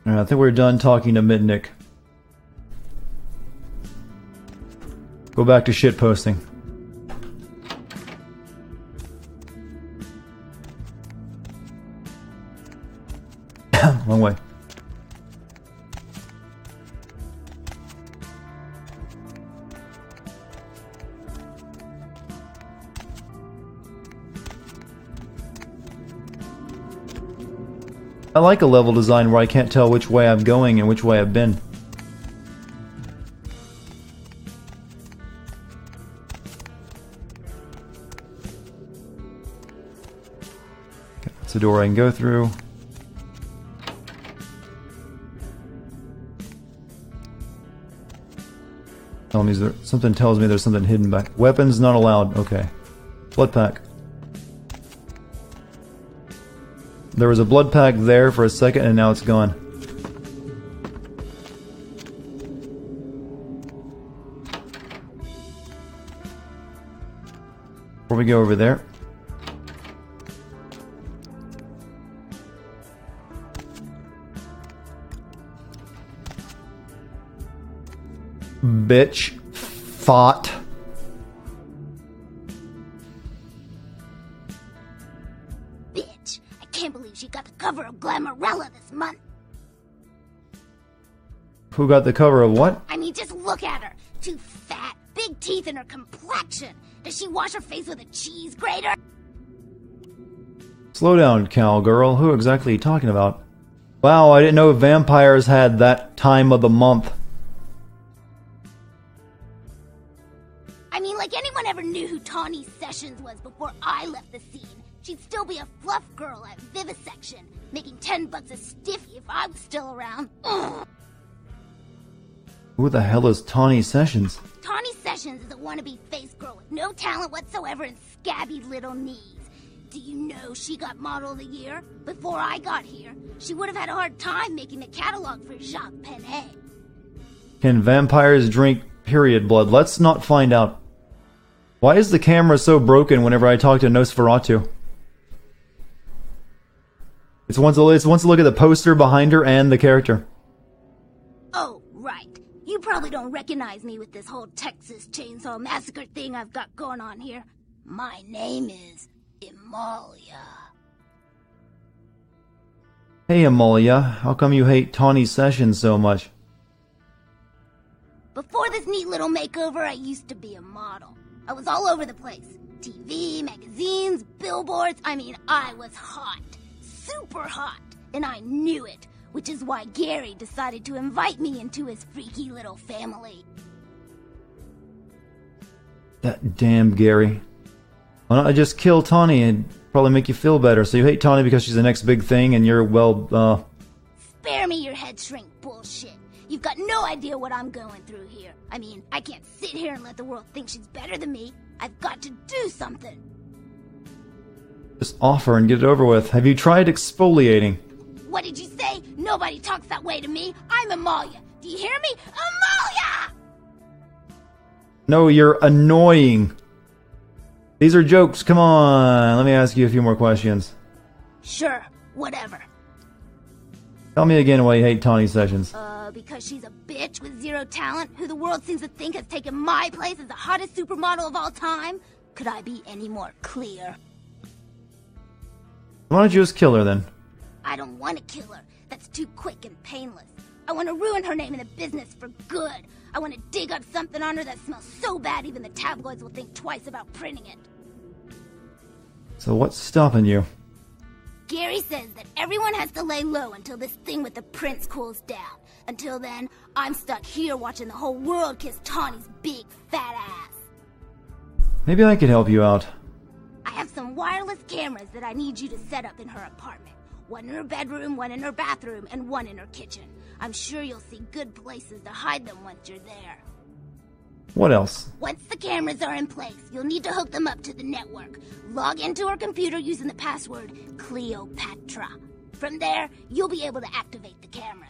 Alright, I think we're done talking to Mitnick. Go back to shitposting. Wrong way. I like a level design where I can't tell which way I'm going and which way I've been. Okay, it's a door I can go through. Something tells me there's something hidden back. Weapons not allowed. Okay. Blood pack. There was a blood pack there for a second, and now it's gone. Before we go over there. Bitch. Fought. Bitch, I can't believe she got the cover of Glamourella this month. Who got the cover of what? I mean, just look at her. Too fat, big teeth, and her complexion. Does she wash her face with a cheese grater? Slow down, cowgirl. Who exactly are you talking about? Wow, I didn't know vampires had that time of the month. I mean, like anyone ever knew who Tawny Sessions was before I left the scene. She'd still be a fluff girl at Vivisection, making $10 a stiffy if I was still around. Ugh. Who the hell is Tawny Sessions? Tawny Sessions is a wannabe face girl with no talent whatsoever and scabby little knees. Do you know she got Model of the Year? Before I got here, she would have had a hard time making the catalog for Jacques Penet. Can vampires drink period blood? Let's not find out. Why is the camera so broken whenever I talk to Nosferatu? It's once a look at the poster behind her and the character. Oh, right. You probably don't recognize me with this whole Texas Chainsaw Massacre thing I've got going on here. My name is Amalia. Hey Amalia, how come you hate Tawny Sessions so much? Before this neat little makeover, I used to be a model. I was all over the place. TV, magazines, billboards. I mean, I was hot. Super hot. And I knew it, which is why Gary decided to invite me into his freaky little family. That damn Gary. Why don't I just kill Tawny and probably make you feel better? So you hate Tawny because she's the next big thing and you're, well, Spare me your head shrink bullshit. You've got no idea what I'm going through here. I mean, I can't sit here and let the world think she's better than me. I've got to do something. Just offer and get it over with. Have you tried exfoliating? What did you say? Nobody talks that way to me. I'm Amalia. Do you hear me? Amalia! No, you're annoying. These are jokes. Come on. Let me ask you a few more questions. Sure, whatever. Tell me again why you hate Tawny Sessions. Because she's a bitch with zero talent who the world seems to think has taken my place as the hottest supermodel of all time? Could I be any more clear? Why don't you just kill her then? I don't want to kill her. That's too quick and painless. I want to ruin her name in the business for good. I want to dig up something on her that smells so bad even the tabloids will think twice about printing it. So what's stopping you? Gary says that everyone has to lay low until this thing with the prince cools down. Until then, I'm stuck here watching the whole world kiss Tawny's big fat ass. Maybe I could help you out. I have some wireless cameras that I need you to set up in her apartment. One in her bedroom, one in her bathroom, and one in her kitchen. I'm sure you'll see good places to hide them once you're there. What else? Once the cameras are in place, you'll need to hook them up to the network. Log into her computer using the password Cleopatra. From there, you'll be able to activate the cameras.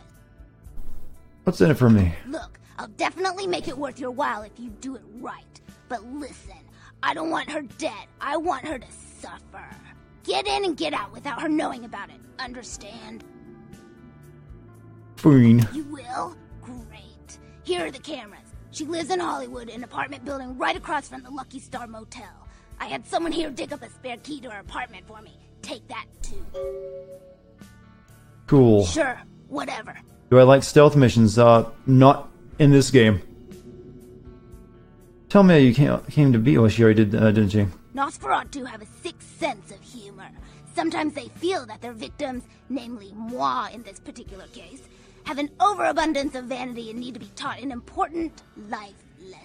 What's in it for me? Look, I'll definitely make it worth your while if you do it right. But listen, I don't want her dead. I want her to suffer. Get in and get out without her knowing about it. Understand? Fine. You will? Great. Here are the cameras. She lives in Hollywood, an apartment building right across from the Lucky Star Motel. I had someone here dig up a spare key to her apartment for me. Take that, too. Cool. Sure, whatever. Do I like stealth missions? Not in this game. Tell me how you came to be. Oh, she already did, didn't she? Nosferatu have a sixth sense of humor. Sometimes they feel that their victims, namely moi in this particular case, have an overabundance of vanity and need to be taught an important life lesson.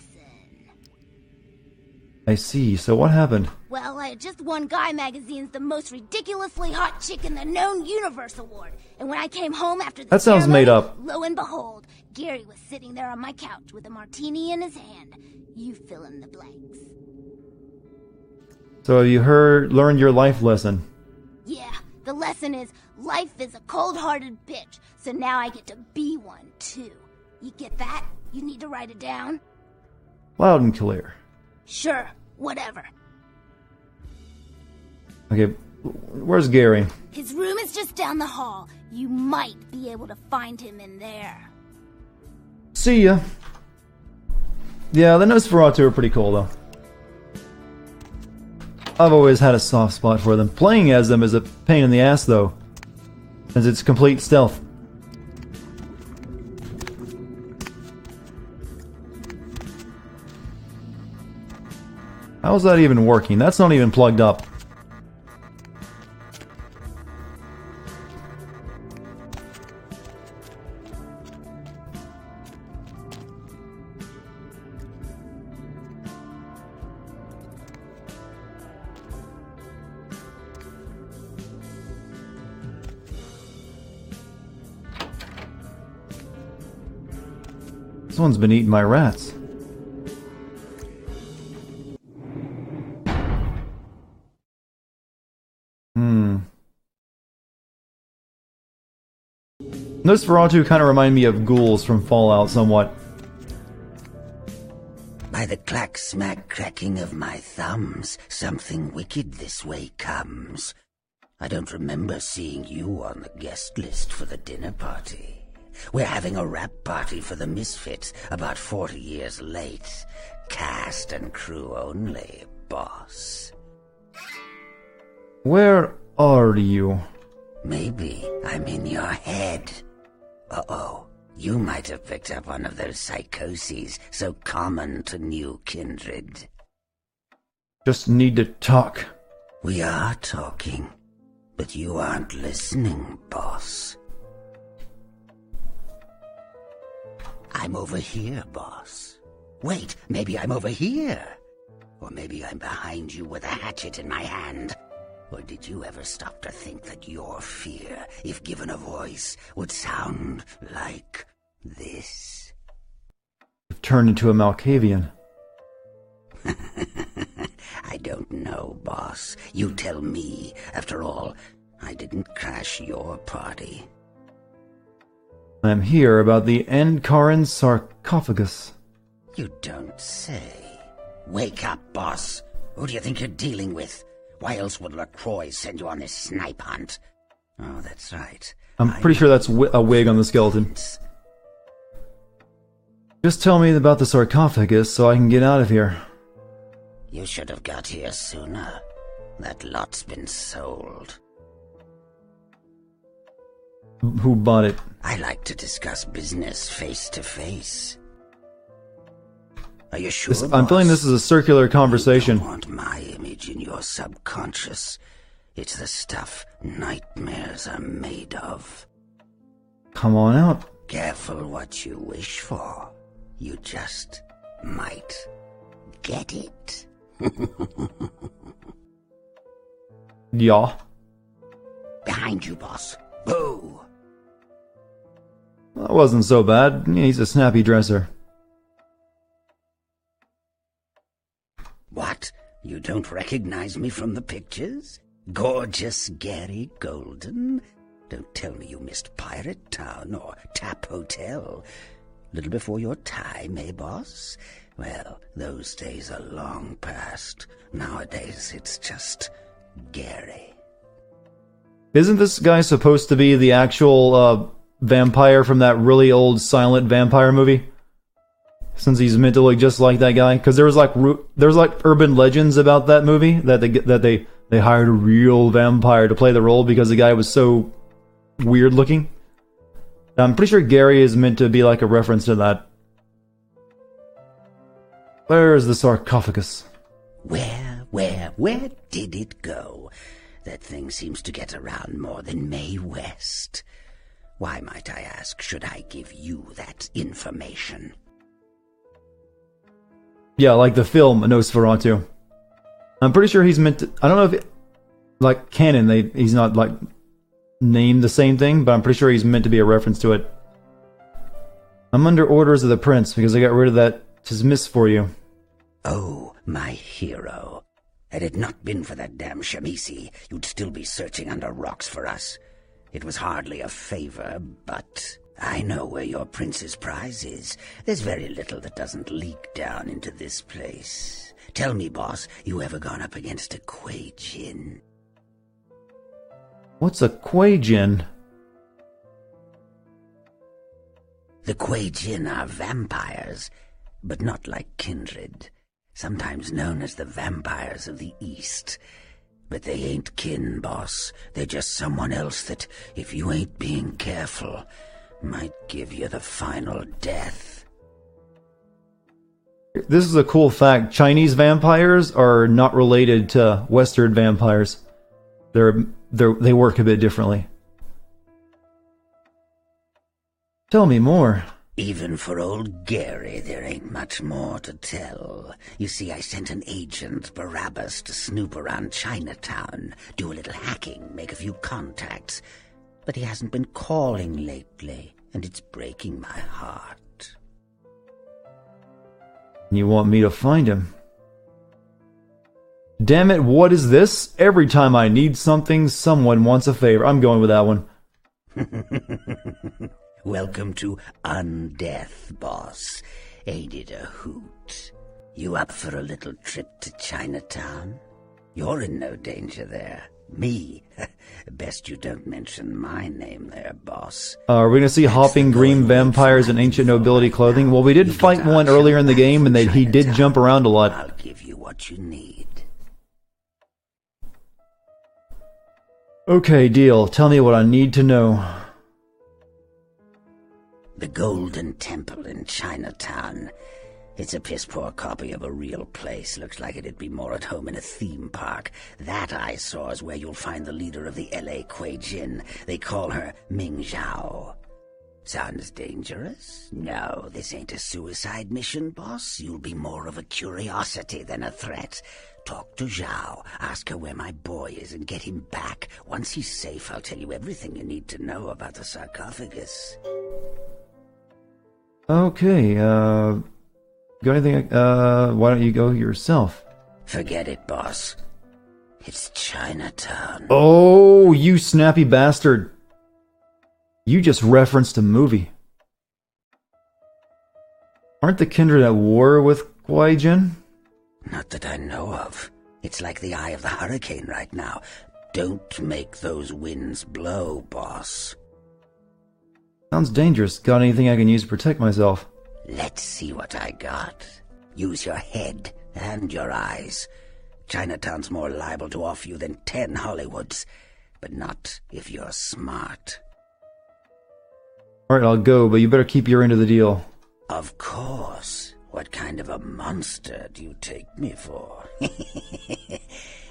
I see. So what happened? Well, I had just won Guy Magazine's The Most Ridiculously Hot Chick in the Known Universe Award. And when I came home after the That sounds ceremony, made up. lo and behold, Gary was sitting there on my couch with a martini in his hand. You fill in the blanks. So have you learned your life lesson? Yeah, the lesson is life is a cold-hearted bitch, so now I get to be one, too. You get that? You need to write it down? Loud and clear. Sure, whatever. Okay, where's Gary? His room is just down the hall. You might be able to find him in there. See ya. Yeah, the Nosferatu are pretty cool, though. I've always had a soft spot for them. Playing as them is a pain in the ass, though, as it's complete stealth. How's that even working? That's not even plugged up. This one's been eating my rats. Nosferatu kind of remind me of ghouls from Fallout somewhat. By the clack-smack cracking of my thumbs, something wicked this way comes. I don't remember seeing you on the guest list for the dinner party. We're having a wrap party for the Misfits, about 40 years late. Cast and crew only, boss. Where are you? Maybe I'm in your head. Uh-oh. You might have picked up one of those psychoses so common to new kindred. Just need to talk. We are talking, but you aren't listening, boss. I'm over here, boss. Wait, maybe I'm over here. Or maybe I'm behind you with a hatchet in my hand. Or did you ever stop to think that your fear, if given a voice, would sound like this? You've turned into a Malkavian. I don't know, boss. You tell me. After all, I didn't crash your party. I'm here about the Enkaran sarcophagus. You don't say. Wake up, boss. Who do you think you're dealing with? Why else would LaCroix send you on this snipe hunt? Oh, that's right. I'm pretty sure that's a wig on the skeleton. Just tell me about the sarcophagus so I can get out of here. You should have got here sooner. That lot's been sold. Who bought it? I like to discuss business face to face. Are you sure, I'm feeling boss? this is a circular conversation. You don't want my image in your subconscious. It's the stuff nightmares are made of. Come on out. Careful what you wish for. You just might get it. Yeah. Behind you, boss. Boo! That wasn't so bad. He's a snappy dresser. What? You don't recognize me from the pictures? Gorgeous Gary Golden? Don't tell me you missed Pirate Town or Tap Hotel. Little before your time, eh, boss? Well, those days are long past. Nowadays, it's just Gary. Isn't this guy supposed to be the actual vampire from that really old silent vampire movie? Since he's meant to look just like that guy, because there was like urban legends about that movie that they hired a real vampire to play the role because the guy was so weird looking. I'm pretty sure Gary is meant to be like a reference to that. Where is the sarcophagus? Where did it go? That thing seems to get around more than Mae West. Why, might I ask, should I give you that information? Yeah, like the film Nosferatu. I'm pretty sure he's meant to... I don't know if... like, canon, he's not, like, named the same thing, but I'm pretty sure he's meant to be a reference to it. I'm under orders of the prince, because I got rid of that dismiss for you. Oh, my hero. Had it not been for that damn Shamisi, you'd still be searching under rocks for us. It was hardly a favor, but... I know where your prince's prize is. There's very little that doesn't leak down into this place. Tell me, boss, you ever gone up against a Kuei-jin? What's a Kuei-jin? The Kuei-jin are vampires, but not like kindred. Sometimes known as the vampires of the East. But they ain't kin, boss. They're just someone else that, if you ain't being careful, might give you the final death. This is a cool fact. Chinese vampires are not related to Western vampires. They work a bit differently. Tell me more. Even for old Gary, there ain't much more to tell. You see, I sent an agent, Barabbas, to snoop around Chinatown, do a little hacking, make a few contacts. But he hasn't been calling lately, and it's breaking my heart. You want me to find him? Damn it, what is this? Every time I need something, someone wants a favor. I'm going with that one. Welcome to Undeath, boss. Ain't it a hoot? You up for a little trip to Chinatown? You're in no danger there. Me? Best you don't mention my name there, boss. Are we gonna see hopping green vampires in ancient nobility clothing? Well, we did fight one earlier in the game, and he did jump around a lot. I'll give you what you need. Okay, deal. Tell me what I need to know. The Golden Temple in Chinatown. It's a piss-poor copy of a real place. Looks like it'd be more at home in a theme park. That I saw is where you'll find the leader of the L.A. Kuei Jin. They call her Ming Zhao. Sounds dangerous? No, this ain't a suicide mission, boss. You'll be more of a curiosity than a threat. Talk to Zhao, ask her where my boy is, and get him back. Once he's safe, I'll tell you everything you need to know about the sarcophagus. Okay, got anything? Why don't you go yourself? Forget it, boss. It's Chinatown. Oh, you snappy bastard. You just referenced a movie. Aren't the kindred at war with Kuei Jin? Not that I know of. It's like the eye of the hurricane right now. Don't make those winds blow, boss. Sounds dangerous. Got anything I can use to protect myself? Let's see what I got. Use your head and your eyes. Chinatown's more liable to offer you than 10 Hollywoods, but not if you're smart. Alright, I'll go, but you better keep your end of the deal. Of course. What kind of a monster do you take me for?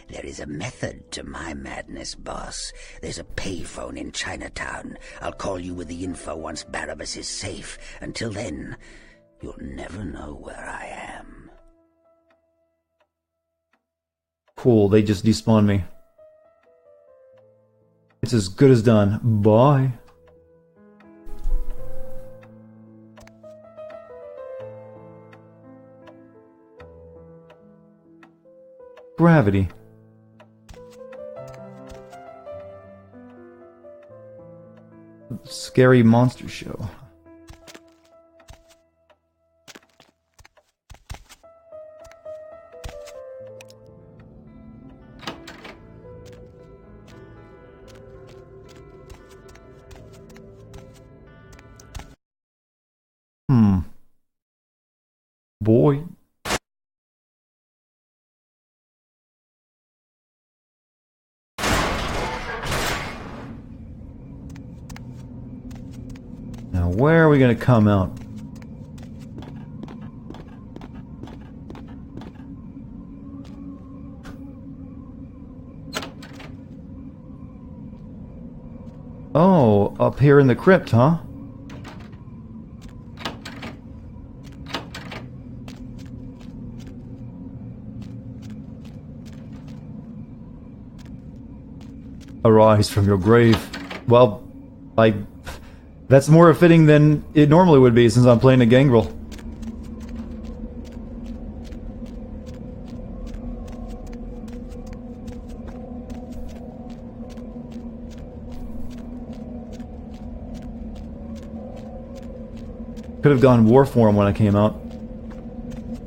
There is a method to my madness, boss. There's a payphone in Chinatown. I'll call you with the info once Barabbas is safe. Until then, you'll never know where I am. Cool, they just despawned me. It's as good as done. Bye. Gravity. Scary monster show. Boy. Now, where are we going to come out? Oh, up here in the crypt, huh? Arise from your grave. Well, that's more fitting than it normally would be since I'm playing a gangrel. Could have gone war form when I came out.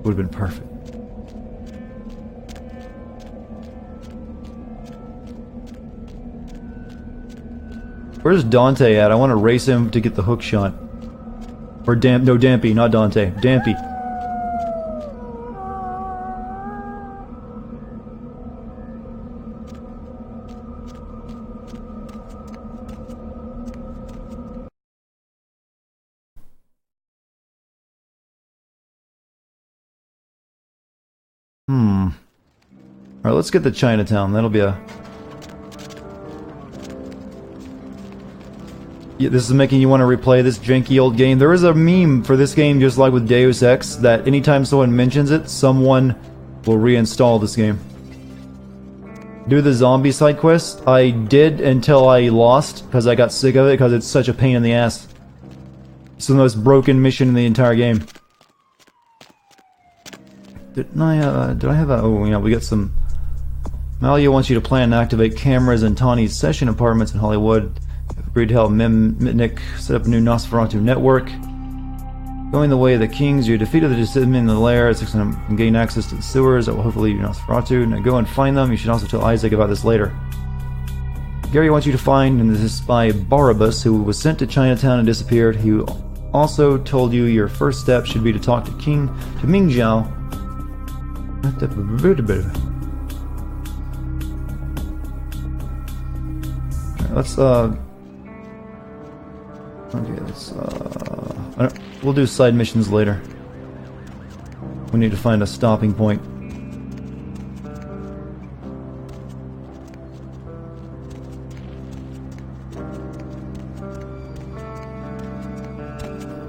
Would have been perfect. Where's Dante at? I want to race him to get the hook shot. Or no, Dampy, not Dante. Dampy. Alright, let's get to Chinatown. That'll be a... Yeah, this is making you want to replay this janky old game. There is a meme for this game, just like with Deus Ex, that anytime someone mentions it, someone will reinstall this game. Do the zombie side quest? I did until I lost, because I got sick of it, because it's such a pain in the ass. It's the most broken mission in the entire game. Did I have a... Oh, yeah, we got some... Malia wants you to plan and activate cameras in Tawny's session apartments in Hollywood. Agreed to help Mitnick set up a new Nosferatu network. Going the way of the kings, you defeated the Decision in the lair at 600 and gain access to the sewers that will hopefully lead you to Nosferatu. Now go and find them. You should also tell Isaac about this later. Gary wants you to find, and this is by Barabbas, who was sent to Chinatown and disappeared. He also told you your first step should be to talk to Ming Zhao. Let's okay, we'll do side missions later. We need to find a stopping point.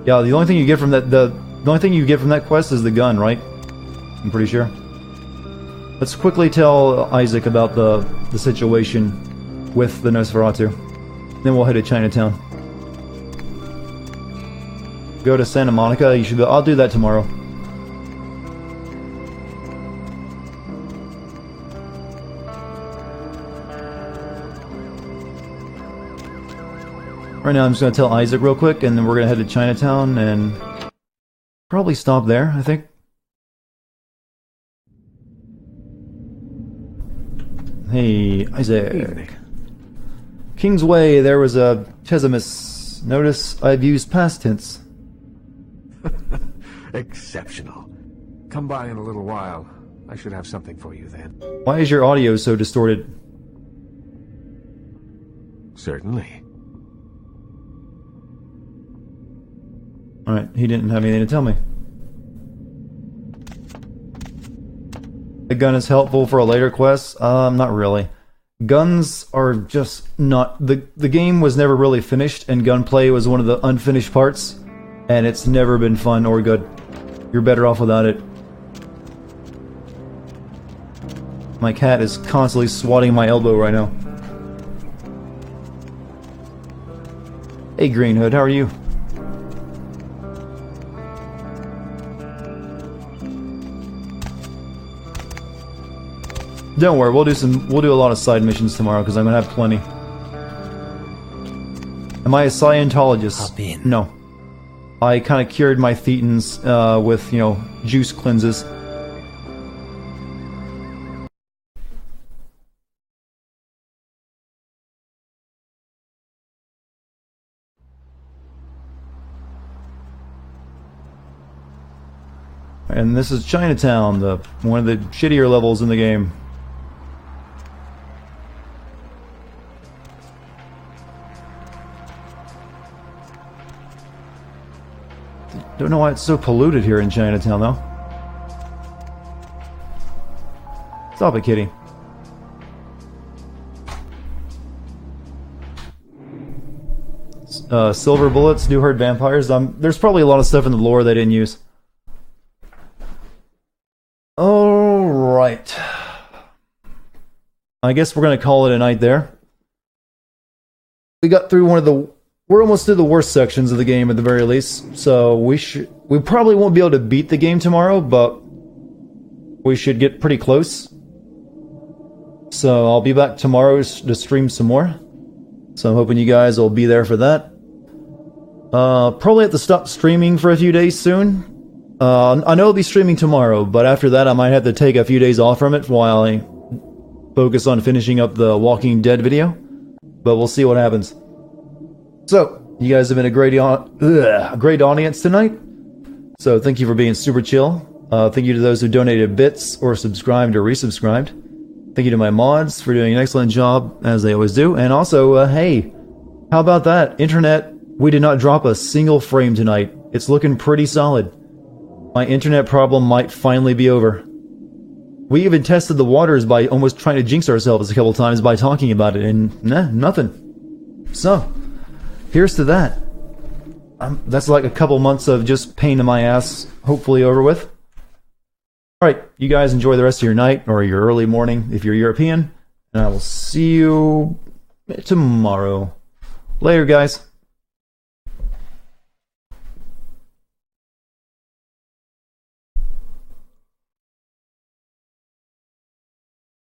Yeah, the only thing you get from that the only thing you get from that quest is the gun, right? I'm pretty sure. Let's quickly tell Isaac about the situation with the Nosferatu. Then we'll head to Chinatown. Go to Santa Monica. You should be. I'll do that tomorrow. Right now, I'm just gonna tell Isaac real quick, and then we're gonna head to Chinatown and probably stop there, I think. Hey, Isaac. Evening. Kingsway, there was a Chesimus. Notice I've used past tense. Exceptional. Come by in a little while. I should have something for you then. Why is your audio so distorted? Certainly. Alright, he didn't have anything to tell me. The gun is helpful for a later quest? Not really. Guns are just not... The game was never really finished, and gunplay was one of the unfinished parts, and it's never been fun or good. You're better off without it. My cat is constantly swatting my elbow right now. Hey Green Hood, how are you? Don't worry, we'll do a lot of side missions tomorrow because I'm gonna have plenty. Am I a Scientologist? Hop in. No. I kind of cured my thetans with, you know, juice cleanses. And this is Chinatown, one of the shittier levels in the game. Don't know why it's so polluted here in Chinatown, though. Stop it, kitty. Silver bullets, new herd vampires. There's probably a lot of stuff in the lore they didn't use. Alright. I guess we're gonna call it a night there. We got through we're almost through the worst sections of the game at the very least, so we probably won't be able to beat the game tomorrow, but we should get pretty close. So I'll be back tomorrow to stream some more. So I'm hoping you guys will be there for that. Probably have to stop streaming for a few days soon. I know I'll be streaming tomorrow, but after that I might have to take a few days off from it while I focus on finishing up the Walking Dead video. But we'll see what happens. So, you guys have been a great audience tonight. So thank you for being super chill. Thank you to those who donated bits or subscribed or resubscribed. Thank you to my mods for doing an excellent job, as they always do. And also, hey, how about that? Internet, we did not drop a single frame tonight. It's looking pretty solid. My internet problem might finally be over. We even tested the waters by almost trying to jinx ourselves a couple times by talking about it, and nothing. So, here's to that. That's like a couple months of just pain in my ass, hopefully over with. Alright, you guys enjoy the rest of your night, or your early morning if you're European, and I will see you tomorrow. Later, guys.